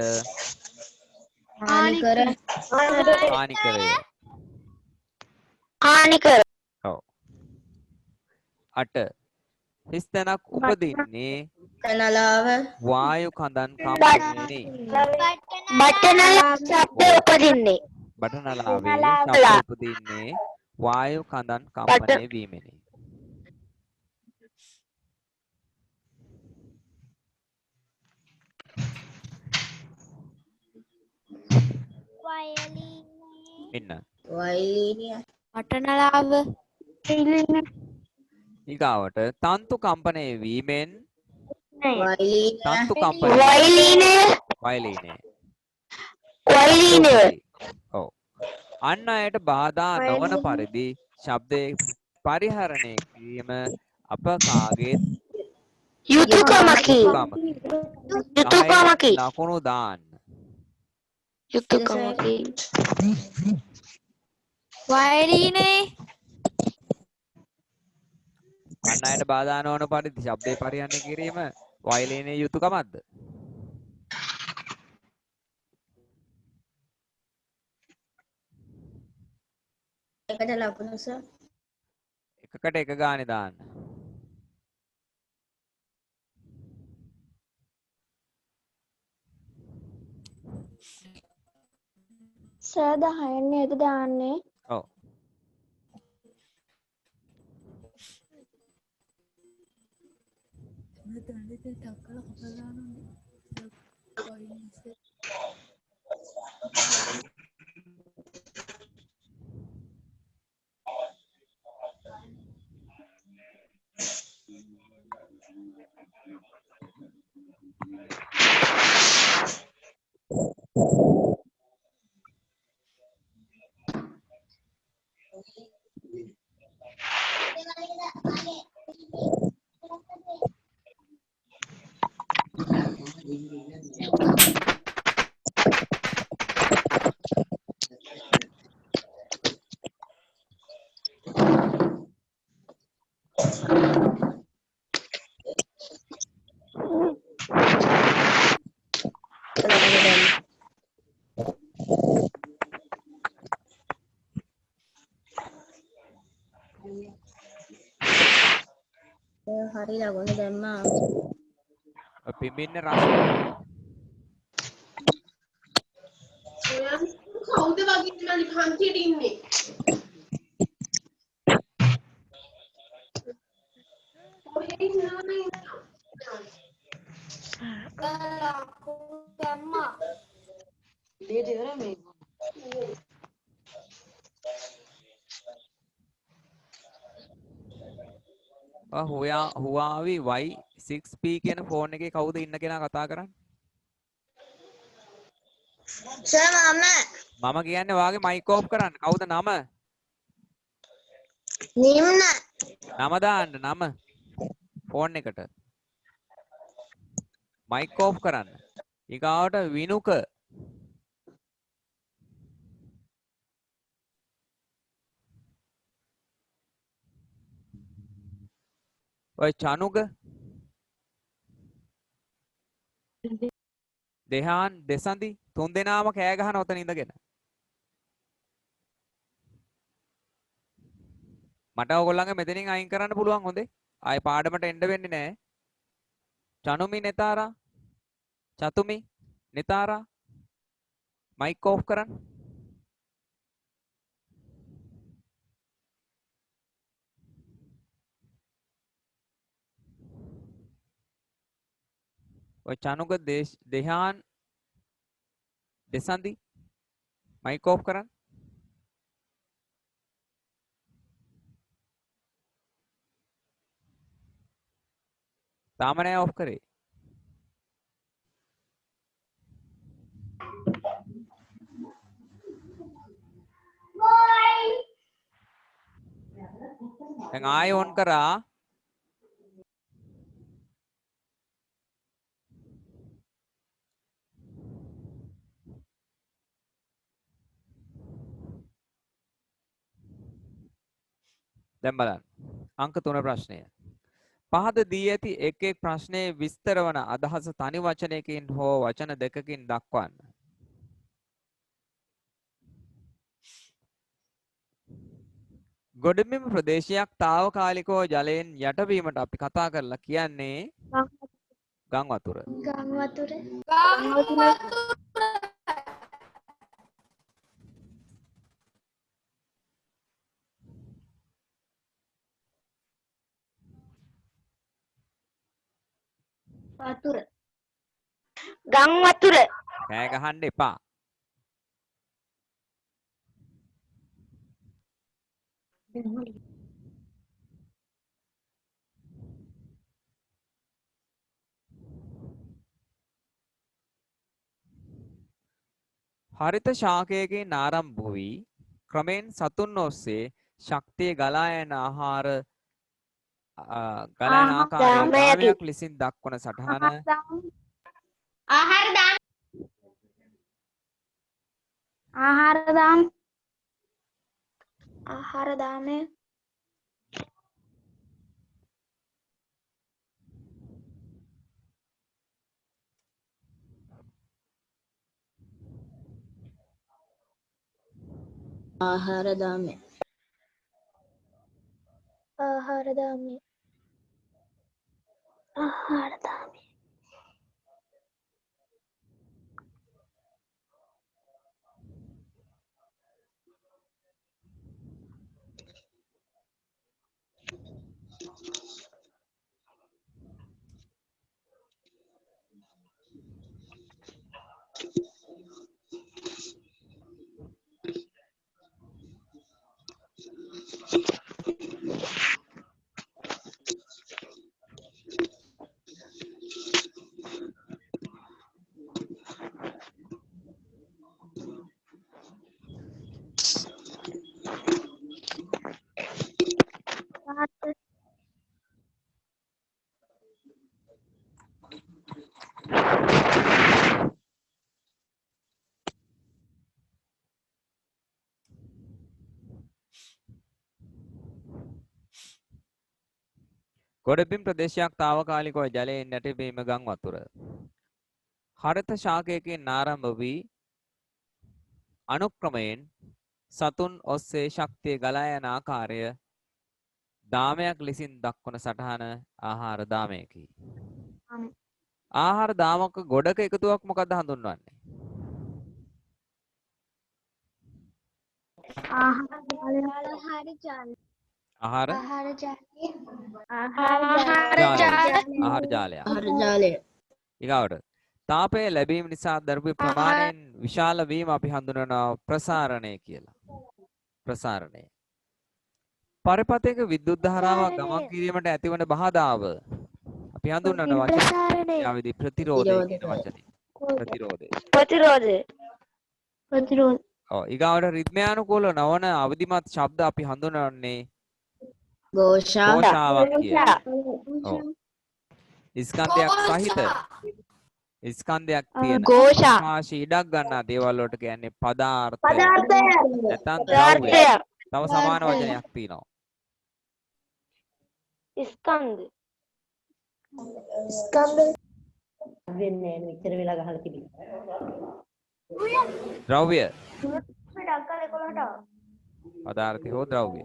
S3: හානිකර.
S1: ඔව්. 8 හිස් තැනක් උපදින්නේ වායු කඳන් කම්පනයේ.
S3: බටනලා ශබ්ද උපදින්නේ.
S1: බටනලාවේ ශබ්ද උපදින්නේ වායු කඳන් කම්පනය වීමෙනි. ඉන්න.
S6: පටනලාව
S1: ඊගාවට තන්තු කම්පනය වීමෙන්
S3: වයලීනය.
S1: වයලීනය
S3: වයිලීනය
S1: ඔව්. අන් අයට බාධා නොවන පරිදි ශබ්දේ පරිහරණය කිරීම අප කාගේත්
S3: යුතුයකමකි
S1: යුතුකමකි.
S3: යුතුයකමකි
S1: ලකුණු දාන්න.
S3: යුතුයකමකි
S6: වයලීනේ
S1: අන් අයට බාධා නොවන පරිදි ශබ්දේ පරිහරණය කිරීම වයලීනයේ යුතුයකමක්ද?
S4: එකට ලකුණු සර්.
S1: එකකට එක ගානේ දාන්න.
S7: සර් 10න් නේද දාන්නේ?
S1: ඔව්.
S4: හරි ලකුණු දැම්මා.
S1: පිඹින්න රස.
S8: කවුද වගේ මලි පන්තියට ඉන්නේ?
S6: දැම්මා
S1: Huawei Y6P කියන ෆෝන් එකේ කවුද ඉන්න කෙනා කතා කරන්නේ?
S4: සර්
S1: මම කියන්නේ වාගේ මයික් ඕෆ් කරන්න. කවුද නම?
S4: නිම්න
S1: නම දාන්න නම ෆෝන් එකට. මයික් ඕෆ් කරන්න. ඊගාවට විනුක. ඔය චනුක. දෙහාන් දෙසඳි තුන් දෙනාම කෑ ගහන ඔතන ඉඳගෙන. මට ඔයගොල්ලන්ගේ මෙතනින් අයින් කරන්න පුළුවන් හොඳේ. ආයේ පාඩමට එන්න වෙන්නේ නැහැ. චනුමි නෙතාරා චතුමි නෙතාරා මයික් ඕෆ් කරන්න. ඔය චනුක දෙහාන් දෙසඳි මයික් ඕෆ් කරන්න. තාම නෑ ඕෆ් කරේ. දැන් ආයෙ ඔන් කරා. දැන් බලන්න. අංක 3 ප්‍රශ්නය. පහද දී ඇති එක් එක් ප්‍රශ්නයේ විස්තර වන අදහස තනි වචනයකින් හෝ වචන දෙකකින් දක්වන්න. ගොඩබිම් ප්‍රදේශයක් తాවකාලිකව ජලයෙන් යටවීමට අපි කතා කරලා කියන්නේ ගම් වතුර.
S5: ගම් වතුර. වතුර.
S3: ගම් වතුර
S1: කෑ ගහන්න එපා. හරිත ශාකයකින් ආරම්භ වී ක්‍රමෙන් සතුන් ඔස්සේ ශක්තිය ගලා යන ගලා යන ආකාරය දාමයක් ලෙසින් දක්වන සටහන
S5: ආහාර දාම
S7: ආහාර දාමය
S4: ආහාර දාමය
S7: ආහාර දාමය ආහාර දාමය
S1: ගොඩබිම් ප්‍රදේශයක් తాවකාලිකව ජලයෙන් යටබීම ගම් වතුර. හරිත ශාකයකින් ආරම්භ වී අනුක්‍රමයෙන් සතුන් ඔස්සේ ශක්තිය ගලා යන ආකාරය දාමයක් ලෙසින් දක්වන සටහන ආහාර දාමයකි. ආහාර දාමක ගොඩක එකතුවක් මොකක්ද හඳුන්වන්නේ? ආහාර ජාලය. ඊගාවට තාපය ලැබීම නිසා දරපු ප්‍රමාණයෙන් විශාල වීම අපි හඳුනනවා ප්‍රසාරණය කියලා. ප්‍රසාරණය. පරිපතයක විද්‍යුත් ධාරාවක් ගමන් කිරීමට ඇතිවන බාධාව අපි හඳුන්වන වචනය යාවිදි ප්‍රතිරෝධය කියන වචනේ. ප්‍රතිරෝධය. ඔව් ඊගාවට රිද්මයානුකූල නොවන අවදිමත් ශබ්ද අපි හඳුන්වන්නේ ഘോഷාවක් කියලා. ඔව්. ස්කන්ධයක් සහිත ස්කන්ධයක් තියෙන ഘോഷාශී ඉඩක් ගන්නා දේවල් වලට කියන්නේ පදාර්ථය. නැත්නම් ද්‍රව්‍ය. තව සමාන වචනයක් තියෙනවා.
S3: ස්කන්ධ
S9: වෙන්නේ මෙච්චර වෙලා ගහලා තිබිලා.
S1: ද්‍රව්‍ය. පදාර්ථය හෝ ද්‍රව්‍ය.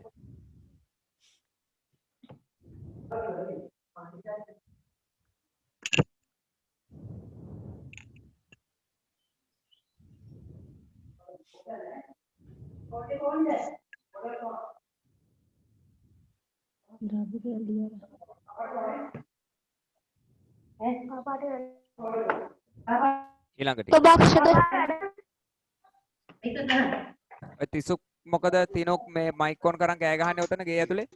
S1: ඊළඟට තිසුක් මොකද තිනුක් මේ මයික් ඔන් කරන් කෑ ගහන්නේ උතන ගේ ඇතුලේ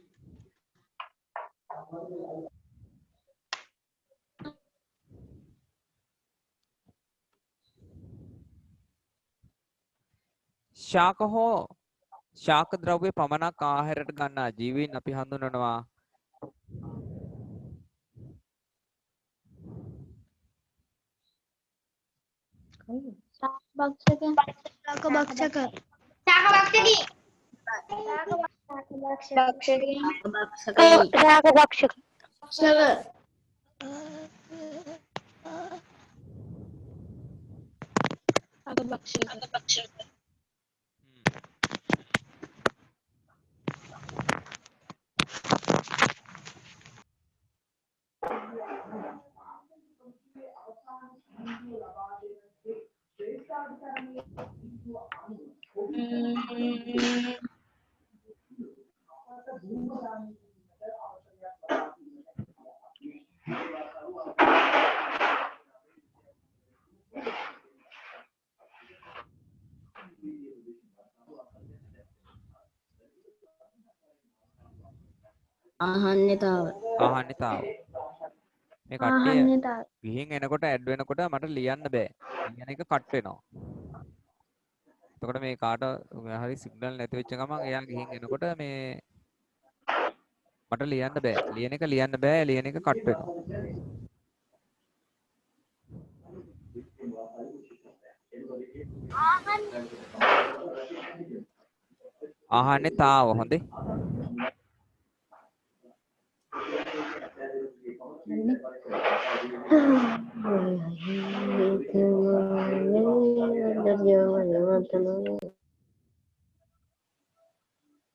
S1: ශාක හෝ ශාක ද්‍රව්‍ය පමණක් ආහාරයට ගන්නා ජීවීන් අපි හඳුන්වනවා
S4: ආහන්නතාව
S1: මේ කට්ටිය ගිහින් එනකොට ඇඩ් වෙනකොට මට ලියන්න බෑ. ලියන එක කට් වෙනවා. එතකොට මේ කාට හරි සිග්නල් නැති වෙච්ච ගමන් එයා ගිහින් එනකොට මේ මට ලියන්න බෑ. ලියන එක ලියන එක කට් වෙනවා. අහන්නේ තාව හොඳේ.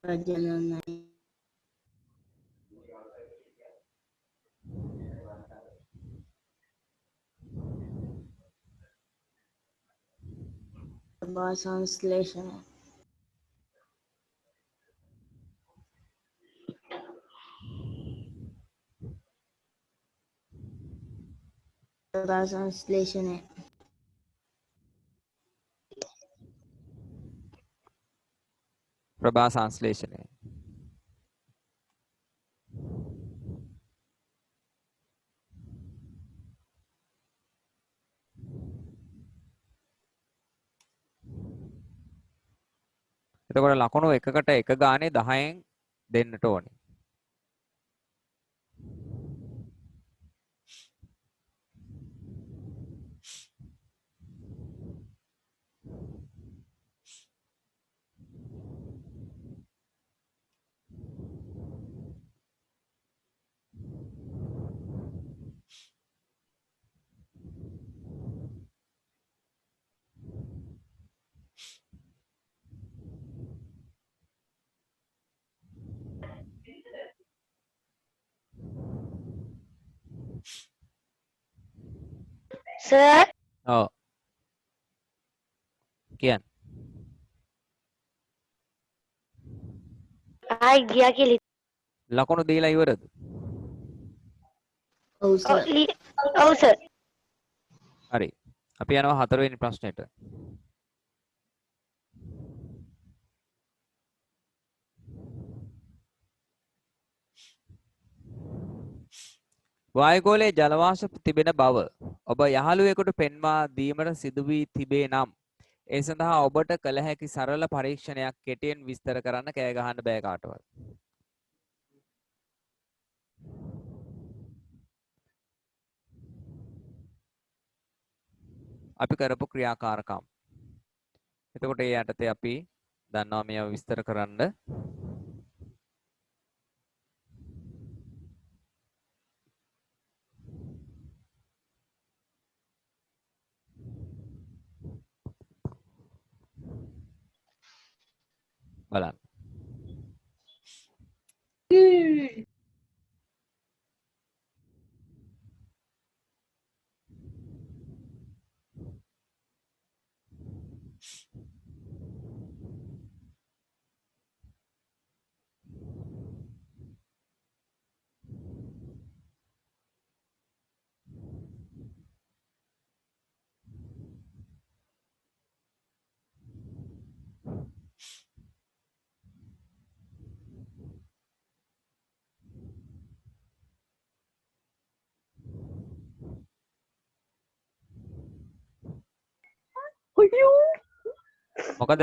S4: රජනනයි ප්‍රභා සංශ්ලේෂණය ප්‍රභා සංශ්ලේෂණය
S1: ප්‍රභා සංශ්ලේෂණය. එතකොට ලකුණු එකකට එක ගානේ 10න් දෙන්නට ඕනේ.
S3: සර්
S1: ඔව්. කියන්න.
S3: ආයි ගියා කියලා
S1: ලකුණු දීලා ඉවරද?
S4: ඔව් සර්
S3: ඔව් සර්
S1: හරි. අපි යනවා 4 වෙනි ප්‍රශ්නෙට. වායුගෝලයේ ජල වාෂ්ප තිබෙන බව ඔබ යහළුවෙකුට පෙන්වා දීමට සිදු වී තිබේ නම් ඒ සඳහා ඔබට කළ හැකි සරල පරීක්ෂණයක් කෙටියෙන් විස්තර කරන්න කෑ ගහන්න බෑ කාටවත්. අපි කරපු ක්‍රියාකාරකම්. එතකොට ඒ යටතේ අපි දන්නවා මේව විස්තර කරන්න. බලන්න. මොකද?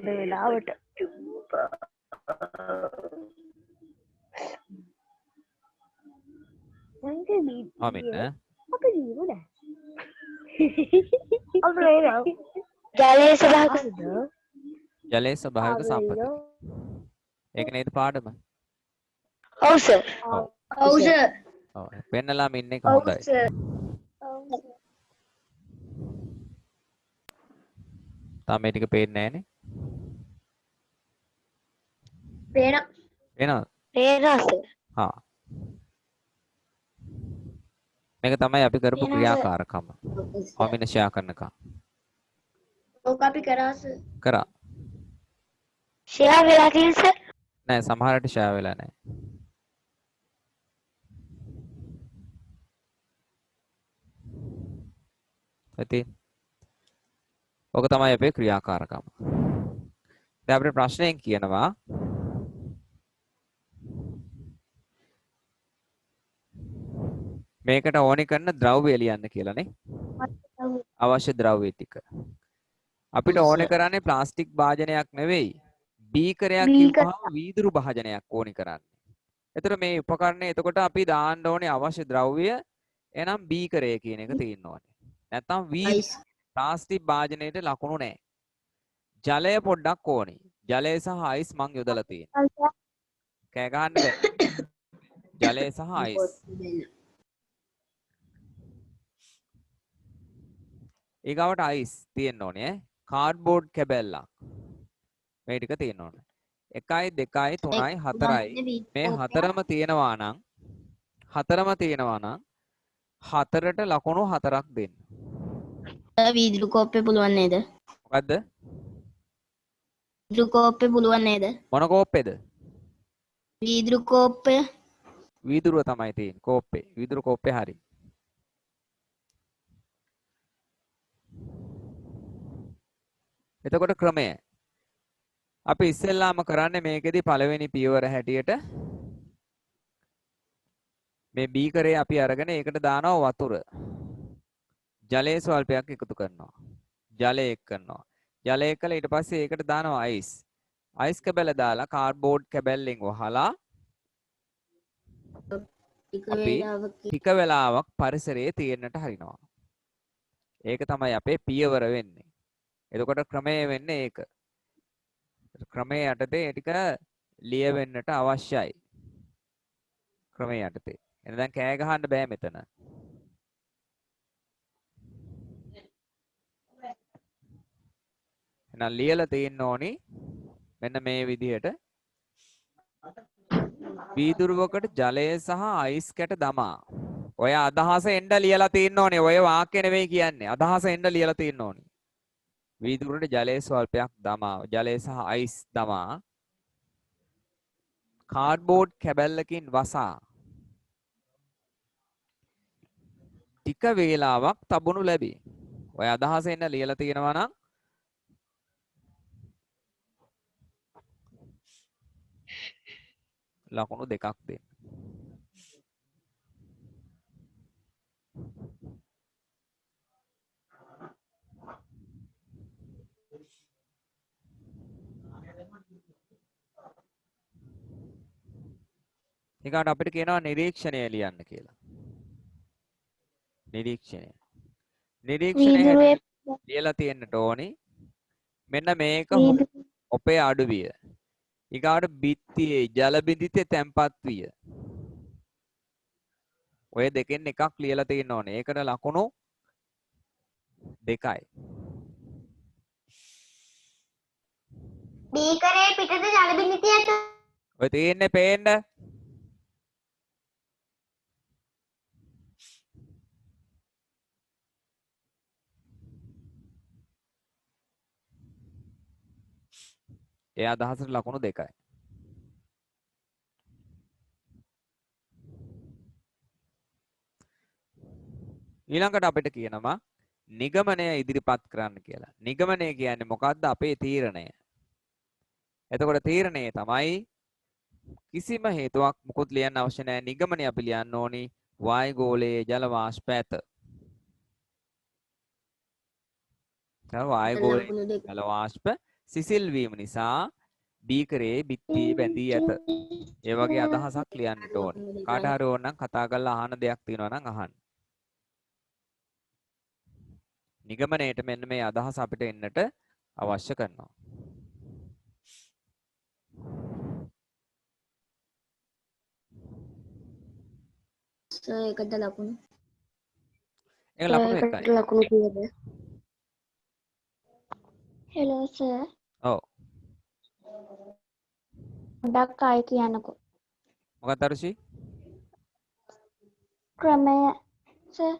S3: වෙලාවට
S1: මෙන්න
S3: ජලයේ ස්වභාවික
S1: ජලයේ ස්වභාවික සම්පatti. ඒක නේද පාඩම?
S3: ඔව් සර්
S5: ඔව් සර්
S1: ඔව්. පෙන්නලා ඉන්න එක හොඳයි. තාම මේ ටික පේන්නේ නැහනේ.
S5: පේන
S1: පේනවද?
S3: පේනවා සර්
S1: හා. මේක තමයි අපි කරපු ක්‍රියාකාරකම. කොම්බිනේෂන් කරනකම්.
S5: ඕක අපි කරා සර්
S1: කරා.
S3: ෂෙයා වෙලා තියෙන සර්
S1: නෑ සමහරට ෂෙයා වෙලා නෑ. ඉතින් ඔක තමයි අපේ ක්‍රියාකාරකම. දැන් අපිට ප්‍රශ්නයෙන් කියනවා මේකට ඕනි කරන ද්‍රව්‍ය ලියන්න කියලානේ. අවශ්‍ය ද්‍රව්‍ය ටික. අපිට ඕනේ කරන්නේ ප්ලාස්ටික් භාජනයක් නෙවෙයි. බීකරයක් කිව්වහම වීදුරු භාජනයක් ඕනි කරන්නේ. එතකොට මේ උපකරණය එතකොට අපි දාන්න ඕනේ අවශ්‍ය ද්‍රව්‍ය එනම් බීකරය කියන එක තියෙන්න ඕනේ. නැත්නම් ප්ලාස්ටික් භාජනයේට ලකුණු නැහැ. ජලය පොඩ්ඩක් ඕනි. ජලය සහ අයිස් මං යොදලා තියෙනවා. කෑ ගහන්න බෑ. ජලය සහ අයිස්. ඊගාවට අයිස් තියෙන්න ඕනේ ඈ. කාඩ්බෝඩ් කැබැල්ලක්. මේ ටික තියෙන්න ඕනේ. 1 2 3 4යි මේ හතරම තියෙනවා නම් හතරට ලකුණු 4ක් දෙන්න.
S4: වීදුරු කෝප්පේ පුළුවන් නේද?
S1: මොකද්ද?
S4: වීදුරු කෝප්පේ පුළුවන් නේද?
S1: මොන කෝප්පේද?
S4: වීදුරු කෝප්පය.
S1: වීදුරුව තමයි තියෙන්නේ කෝප්පේ. වීදුරු කෝප්පේ හරි. එතකොට ක්‍රමය අපි ඉස්සෙල්ලාම කරන්නේ මේකෙදි පළවෙනි පියවර හැටියට මේ බීකරේ අපි අරගෙන ඒකට දානවා වතුර. ජලයේ ස්වල්පයක් එකතු කරනවා. ජලය එක් කරනවා. ජලය එක්කලා ඊට පස්සේ ඒකට දානවා අයිස්. අයිස් කැබැල්ල දාලා කාඩ්බෝඩ් කැබැල්ලෙන් වහලා අපි ටික වෙලාවක් පරිසරයේ තියෙන්නට හරිනවා. ඒක තමයි අපේ පියවර වෙන්නේ. එතකොට ක්‍රමය වෙන්නේ ඒක. ක්‍රමයේ යටතේ ටික ලියවෙන්නට අවශ්‍යයි. ක්‍රමයේ යටතේ. එහෙනම් දැන් කෑ ගහන්න බෑ මෙතන. එහෙනම් ලියලා තියෙන්න ඕනි මෙන්න මේ විදිහට වීදුරුවකට ජලය සහ අයිස් කැට දමා. ඔය අදහස එන්න ලියලා තියෙන්න ඕනේ. ඔය වාක්‍ය නෙවෙයි කියන්නේ. අදහස එන්න ලියලා තියෙන්න ඕනේ. වීදුරුවට ජලයේ ස්වල්පයක් දමා. ජලය සහ අයිස් දමා. කාඩ්බෝඩ් කැබැල්ලකින් වසා. ටික වේලාවක් තබනු ලැබේ. ඔය අදහස එන්න ලියලා තියෙනවා නම් ලකුණු 2ක් දෙන්න. ඊකට අපිට කියනවා නිරීක්ෂණය ලියන්න කියලා. නිරීක්ෂණය ලියලා තියෙන්නට ඕනි. මෙන්න මේක ඔපේ අඩුවිය. ඊගාට බිත්තියේ ජල බිඳිතේ තැම්පත් විය. ඔය දෙකෙන් එකක් ලියලා තියෙන්න ඕනේ. ඒකට ලකුණු 2යි.
S5: බීකරේ පිටත ජල බිඳිතියට
S1: ඔය තියෙන්නේ පේන්න. ඒ අදහසට ලකුණු 2යි. ඊළඟට අපිට කියනවා නිගමනය ඉදිරිපත් කරන්න කියලා. නිගමනය කියන්නේ මොකද්ද? අපේ තීරණය. එතකොට තීරණය තමයි කිසිම හේතුවක් මුකුත් ලියන්න අවශ්‍ය නැහැ. නිගමනය අපි ලියන්න ඕනි වායුගෝලයේ ජල වාෂ්ප ඇත. වායුගෝලයේ ජල වාෂ්ප සිසිල් වීම නිසා බීකරේ බිත්තියේ බැඳී ඇත. ඒ වගේ අදහසක් ලියන්නට ඕනේ. කාට හරි ඕන නම් කතා කරලා අහන දෙයක් තියෙනවා නම් අහන්න. නිගමනයේට මෙන්න මේ අදහස අපිට එන්නට අවශ්‍ය කරනවා.
S4: ඒකට ලකුණු.
S1: ඒක ලකුණු 1යි.
S3: ලකුණු කීයද?
S7: Hello sir.
S1: ඔව්.
S7: පොඩ්ඩක් ආයෙ කියන්නකෝ.
S1: මොකක්ද අරුෂි?
S7: ක්‍රමය සර්.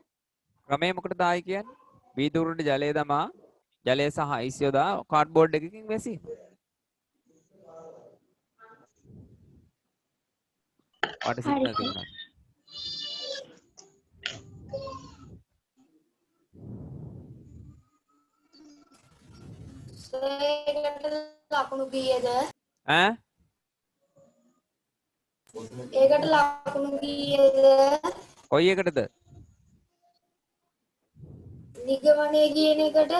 S1: ක්‍රමය මොකටද ආයි කියන්නේ? වීදුරුවට ජලය දමා ජලය සහ අයිස් යොදා කාඩ්බෝඩ් එකකින් වැසීම. වාට සිග්නල් තියෙනවා.
S5: ලකුණු කීයද?
S1: ඈ
S5: ඒකට ලකුණු කීයද?
S1: කොයි එකටද?
S5: නිගමනය කියන එකට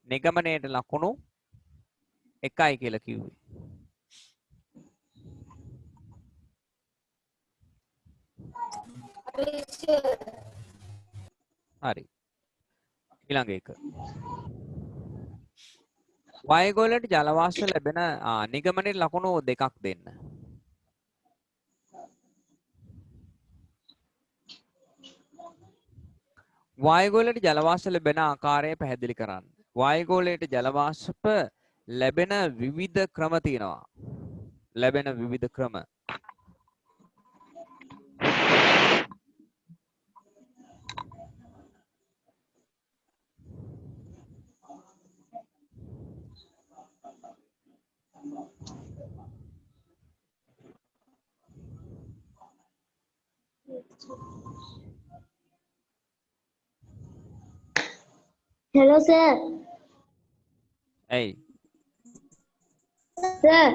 S1: නිගමනයට ලකුණු 1යි කියලා කිව්වේ. හරි. ඊළඟ එක. වායුගෝලයට ජල වාෂ්ප ලැබෙන නිගමනයේ ලකුණු දෙකක් දෙන්න. වායුගෝලයට ජල වාෂ්ප ලැබෙන ආකාරය පැහැදිලි කරන්න. වායුගෝලයට ජල වාෂ්ප ලැබෙන විවිධ ක්‍රම තියෙනවා. ලැබෙන විවිධ ක්‍රම.
S3: Hello, sir.
S1: ඇයි?
S3: Sir.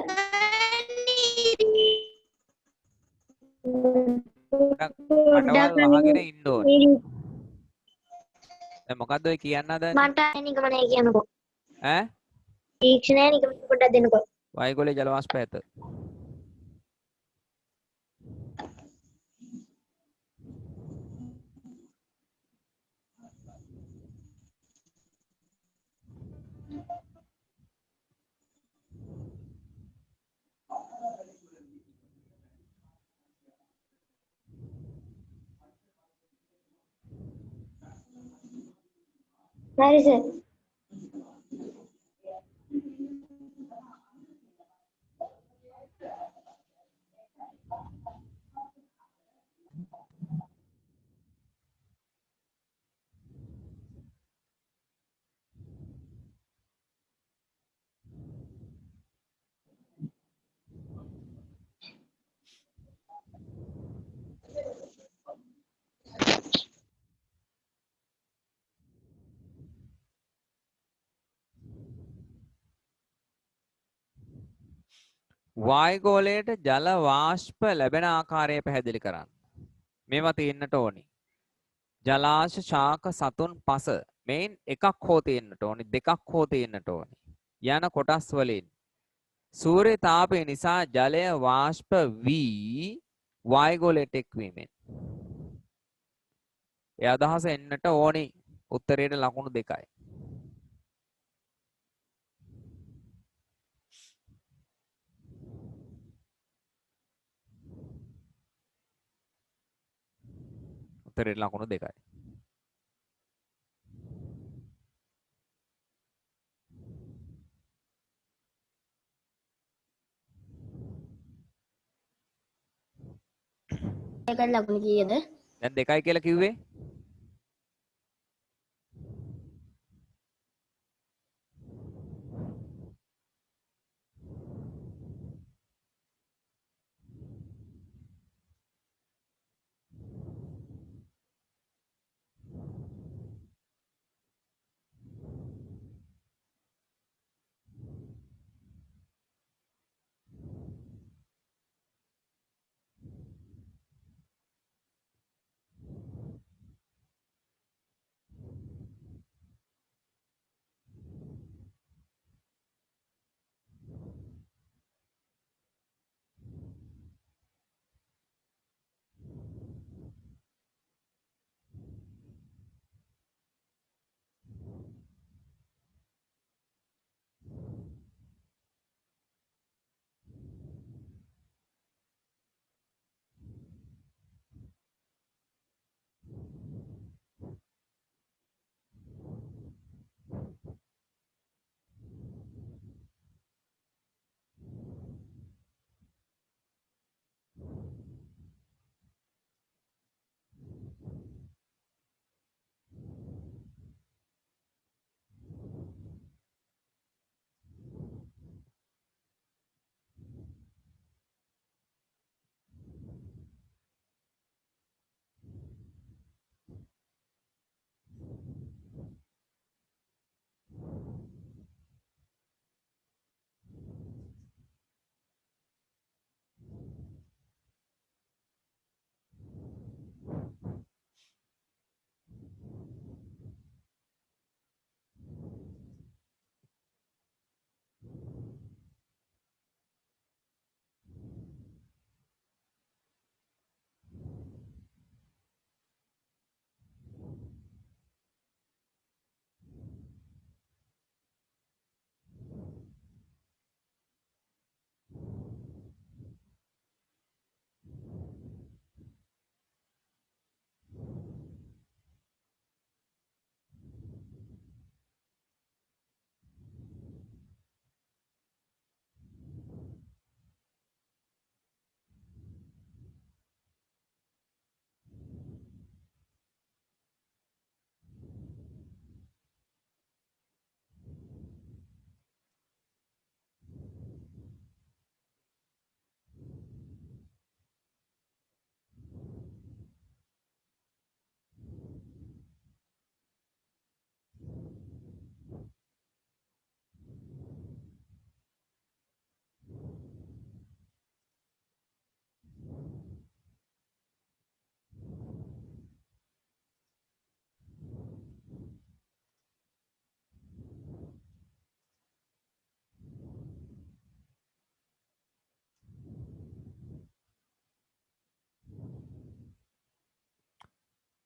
S1: අටවල් අහගෙන ඉන්න ඕනේ. දැන් මොකද්ද ඔය කියන්න හදන්නේ?
S3: මට නිගමනය කියනකෝ.
S1: ඈ?
S3: තීක්ෂණය නිගමනය පොඩ්ඩක් දෙන්නකෝ.
S1: වායුගෝලයේ ජල වාෂ්ප ඇත.
S3: හරි sir.
S1: වායුගෝලයට ජල වාෂ්ප ලැබෙන ආකාරය පැහැදිලි කරන්න. මේවා තියෙන්නට ඕනි. ජලාශ ශාක සතුන් පස මේන් එකක් හෝ තියෙන්නට ඕනි, දෙකක් හෝ තියෙන්නට ඕනි. යන කොටස් වලින් සූර්ය තාපය නිසා ජලය වාෂ්ප වී වායුගෝලයට එක්වීමෙන්. ඒ අදහස එන්නට ඕනි. උත්තරයට ලකුණු 2යි. උත්තරයට ලකුණු 2යි.
S4: ඒකට ලකුණු කීයද?
S1: දැන් 2යි කියලා කිව්වේ.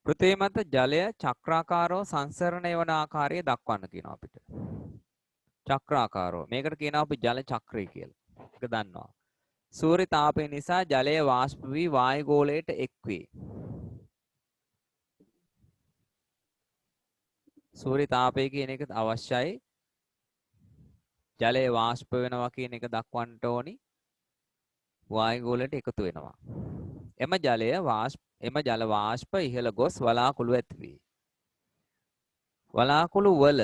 S1: පෘථිවිය මත ජලය චක්‍රාකාරව සංසරණය වන ආකාරය දක්වන්න කියනවා අපිට. චක්‍රාකාරව. මේකට කියනවා අපි ජල චක්‍රය කියලා. ඒක දන්නවා. සූර්ය තාපය නිසා ජලය වාෂ්ප වී වායු ගෝලයට එක්වේ. සූර්ය තාපය කියන එක අවශ්‍යයි. ජලය වාෂ්ප වෙනවා කියන එක දක්වන්නට ඕනි. වායු ගෝලයට එකතු වෙනවා. එම ජල වාෂ්ප ඉහළ ගොස් වලාකුළු ඇති වේ. වලාකුළු වල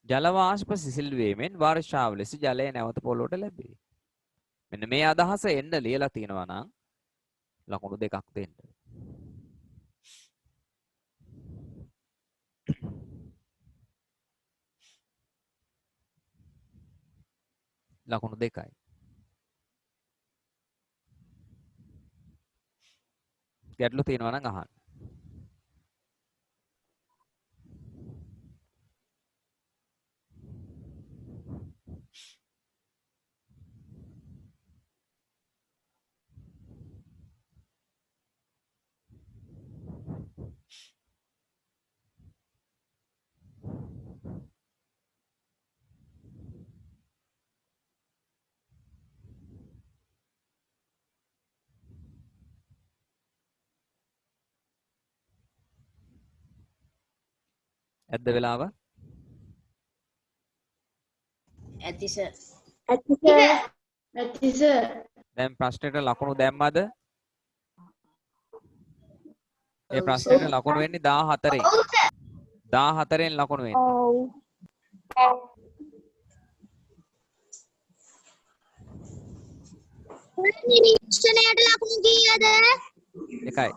S1: ජල වාෂ්ප සිසිල් වීමෙන් වර්ෂාව ලෙස ජලය නැවත පොළොවට ලැබේ. මෙන්න මේ අදහස එන්න ලියලා තියෙනවා නම් ලකුණු දෙකක් දෙන්න. ලකුණු දෙකයි. ගැටලු තියෙනවා නම් අහන්න. ඇද්ද වෙලාව?
S4: ඇති සර්.
S8: ඇති සර්.
S1: දැන් ප්‍රශ්නෙට ලකුණු දැම්මද? ඒ ප්‍රශ්නෙට ලකුණු වෙන්නේ 14න්. 14න් ලකුණු වෙන්නේ.
S7: ඔව්.
S5: නිරීක්ෂණයට ලකුණු කීයද?
S1: එකයි.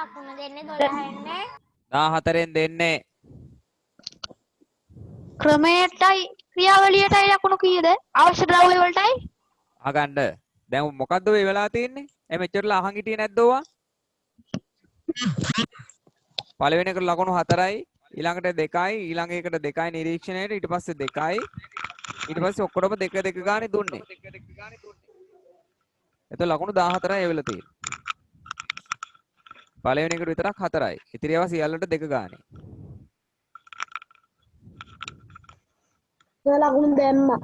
S5: ලකුණු දෙන්නේ 12න්නේ.
S1: 14න් දෙන්නේ.
S6: ක්‍රමයටයි ක්‍රියාවලියටයි ලකුණු කීයද? අවශ්‍ය ද්‍රව්‍ය වලටයි?
S1: අහගන්න. දැන් මොකද්ද මේ වෙලා තියෙන්නේ? මෙච්චරලා අහන් හිටියේ නැද්ද ඕවා? පළවෙනි එකට ලකුණු 4යි, ඊළඟට 2යි, ඊළඟ එකට 2යි නිරීක්ෂණයට, ඊට පස්සේ 2යි. ඊට පස්සේ ඔක්කොටම 2 ගානේ දුන්නේ. එතකොට ලකුණු 14යි එවෙලා තියෙන්නේ. පළවෙනි එකට විතරක් 4යි. ඉතිරි ඒවා සියල්ලට 2 ගානේ.
S7: ලකුණු දැම්මා.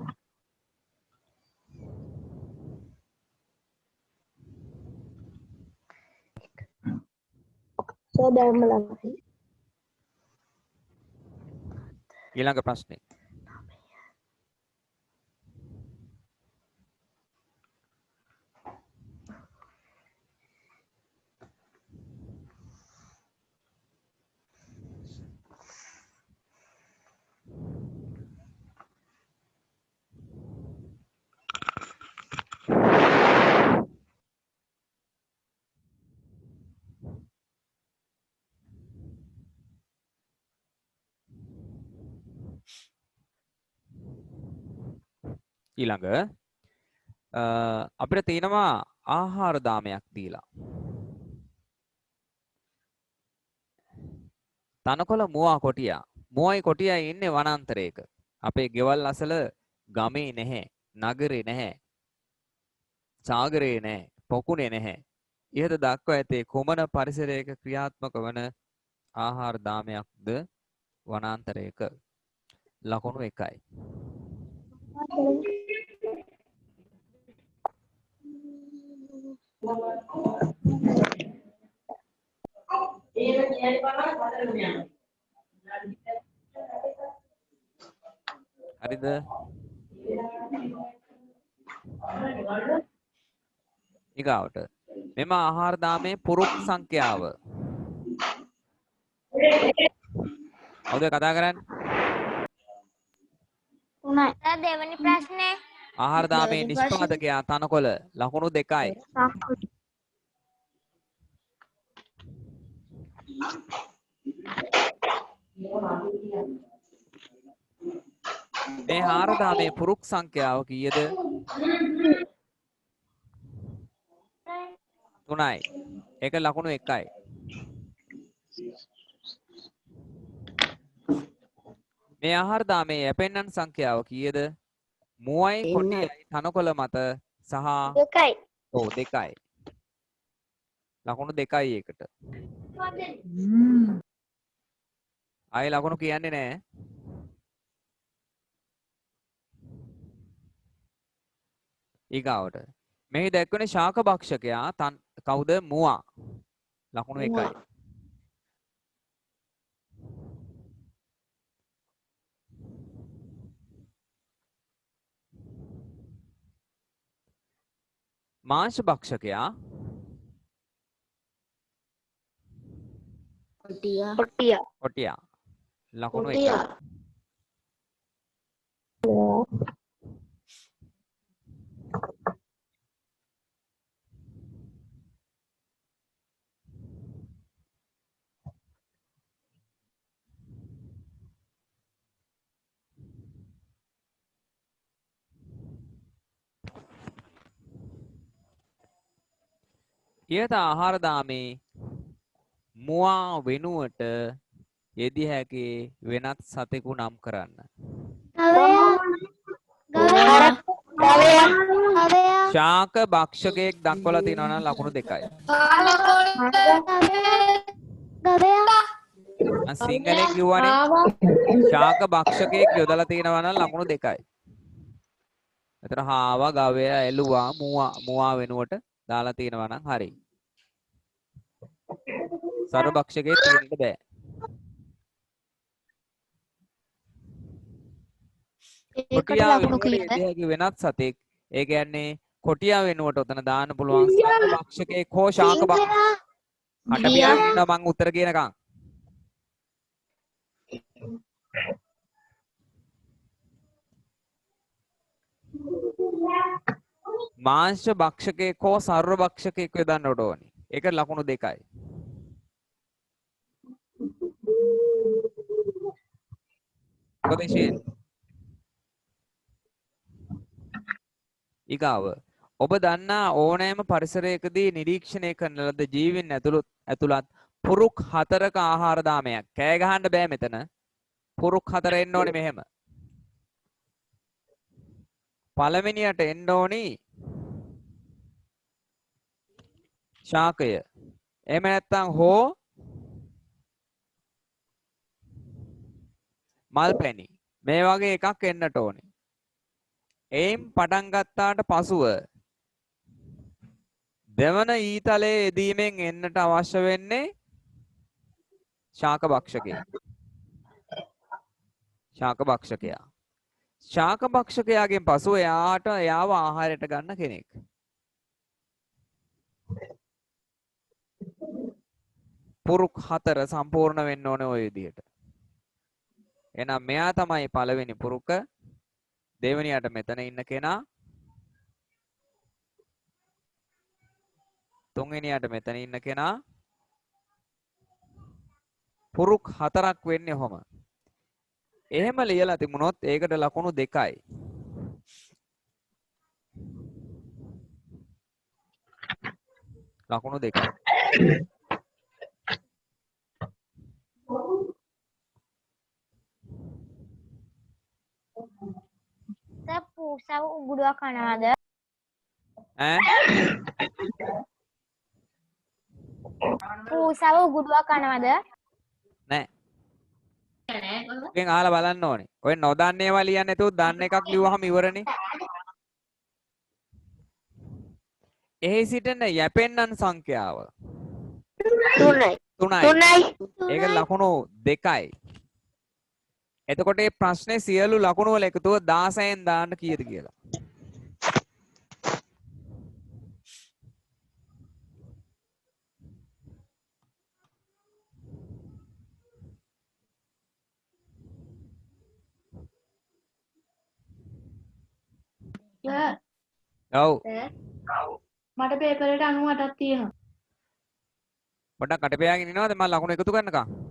S1: ඊළඟ ප්‍රශ්නේ. ඊළඟ අපිට තියෙනවා ආහාර දාමයක් දීලා. තනකොළ මුවා කොටියා. මුවයි කොටියයි ඉන්නේ වනාන්තරයක. අපේ ගෙවල් අසල ගමේ නැහැ, නගරේ නැහැ, සාගරේ නැහැ, පොකුණේ නැහැ. ඉහත දක්වා ඇතේ කුමන පරිසරයක ක්‍රියාත්මක වන ආහාර දාමයක්ද වනාන්තරයක? ලකුණු 1යි. හරිද? ඊගාවට මෙම ආහාර දාමේ පුරුක් සංඛ්‍යාව. කවුද කතා කරන්නේ?
S5: දෙවැනි ප්‍රශ්නේ.
S1: ආහාර දාමේ නිෂ්පාදකයා තනකොළ. ලකුණු 2යි. මේ ආහාර දාමේ පුරුක් සංඛ්‍යාව කීයද? 3යි. ඒක ලකුණු 1යි. මේ ආහාර දාමේ යැපෙන්නන් සංඛ්‍යාව කීයද? මුවයි කොටියයි තනකොළ මත සහ
S3: දෙකයි.
S1: ඔව් දෙකයි. ලකුණු දෙකයි ඒකට. ආයේ ලකුණු කියන්නේ නැහැ. ඊගාවට මෙහි දැක්වෙන ශාක භක්ෂකයා කවුද? මුවා. ලකුණු 1යි. මාංශ භක්ෂකයා කොටියා. ලකුණු 1යි. ඊට ආහාර දාමේ මුවා වෙනුවට යෙදිය හැකි වෙනත් සතෙකු නම් කරන්න. ශාක භක්ෂකයෙක් දක්වලා තියෙනවා නම් ලකුණු 2යි. සිංහලෙන් කිව්වනේ ශාක භක්ෂකයෙක් යොදලා තියෙනවා නම් ලකුණු 2යි. එතන හාවා, ගවයා, එළුවා, මුවා වෙනුවට දාලා තියෙනවා නම් හරි. සර්ව භක්ෂකයෙක් තියෙන්න බෑ. කොටියා වෙනුවට යෙදිය හැකි වෙනත් සතෙක්. ඒ කියන්නේ කොටියා වෙනුවට උතන දාන්න පුළුවන් සර්ව භක්ෂකයෙක් හෝ ශාක භක්ෂකයෙක්. අට පියාගෙන ඉන්නවා මං උත්තර කියනකම්. මාංශ භක්ෂකයෙක් හෝ සර්ව භක්ෂකයෙක් යොදන්න ඕනේ. ඒකට ලකුණු 2යි. උපදේශයෙන් ඊගාව ඔබ දන්නා ඕනෑම පරිසරයකදී නිරීක්ෂණය කරන ලද ජීවීන් ඇතුළත් පුරුක් 4ක ආහාර දාමයක්. කෑ ගහන්න බෑ මෙතන. පුරුක් 4 එන්න ඕනේ මෙහෙම. පළවෙනියට එන්න ඕනි ශාකය. එහෙම නැත්නම් හෝ මල්පැණි. මේ වගේ එකක් එන්නට ඕනේ. එයින් පටන් ගත්තාට පසුව දෙවන ඊතලයේ යෙදීමෙන් එන්නට අවශ්‍ය වෙන්නේ ශාක භක්ෂකයා. ශාක භක්ෂකයා. ශාක භක්ෂකයාගෙන් පසුව එයාව ආහාරයට ගන්න කෙනෙක්. පුරුක් 4 සම්පූර්ණ වෙන්න ඕනේ ওই විදිහට. එහෙනම් මෙයා තමයි පළවෙනි පුරුක. දෙවෙනියට මෙතන ඉන්න කෙනා. තුන්වෙනියට මෙතන ඉන්න කෙනා. පුරුක් 4ක් වෙන්නේ ඔහොම. එහෙම ලියලා තිබුණොත් ඒකට ලකුණු 2යි. ලකුණු 2යි.
S3: පූසව උගුඩුව කනවාද? පූසව උගුඩුව කනවද?
S1: නෑ. ඔකෙන් අහලා බලන්න ඕනේ. ඔය නොදන්න ඒවා ලියන්නේ නැතුව දන්න එකක් ලියුවහම ඉවරනේ. එහි සිටින යැපෙන්නන් සංඛ්‍යාව
S3: 3යි.
S1: 3යි. ඒක ලකුණු 2යි. එතකොට මේ ප්‍රශ්නේ සියලු ලකුණු වල එකතුව 16න් දාන්න කීයද කියලා. ඔව්.
S6: මට පේපරේට 98ක් තියෙනවා.
S1: පොඩ්ඩක් කටපියාගෙන ඉනවද මම ලකුණු එකතු කරනකම්?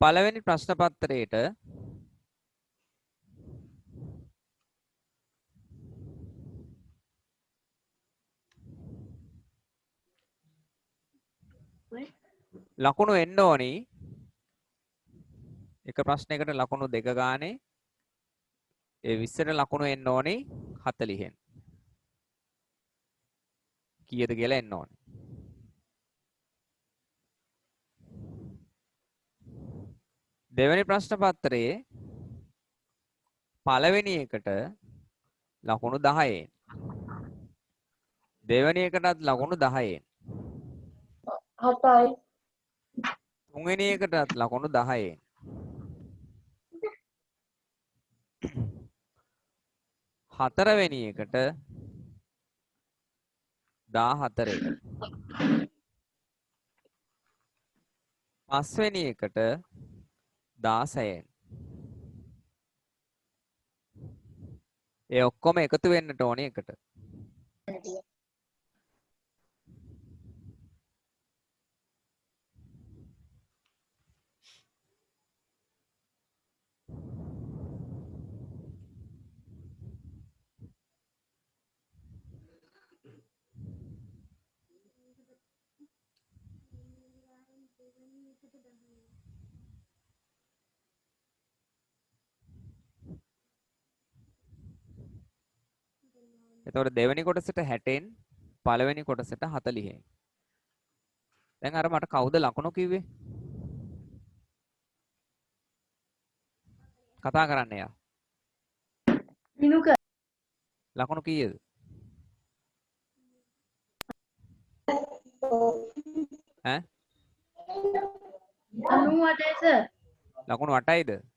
S1: පළවෙනි ප්‍රශ්න පත්‍රයේට ලකුණු එන්න ඕනි. එක ප්‍රශ්නයකට ලකුණු දෙක ගානේ. ඒ 20ට ලකුණු එන්න ඕනි 40න්. කීයද කියලා එන්න ඕනි. දෙවෙනි ප්‍රශ්න පත්‍රයේ පළවෙනි එකට ලකුණු 10න්. දෙවෙනි එකටත් ලකුණු 10න්.
S6: 7යි.
S1: තුන්වෙනි එකටත් ලකුණු 10න්. හතරවෙනි එකට 14න්. පස්වෙනි එකට 16න්. ඒ ඔක්කොම එකතු වෙන්නට ඕනේ එකට. එතකොට දෙවෙනි කොටසට 60න් පළවෙනි කොටසට 40න්. දැන් අර මට කවුද ලකුණු කිව්වේ? කතා කරන්න යා.
S6: දිනුක.
S1: ලකුණු කීයද? ඈ
S6: 98යි සර්.
S1: ලකුණු 8යිද?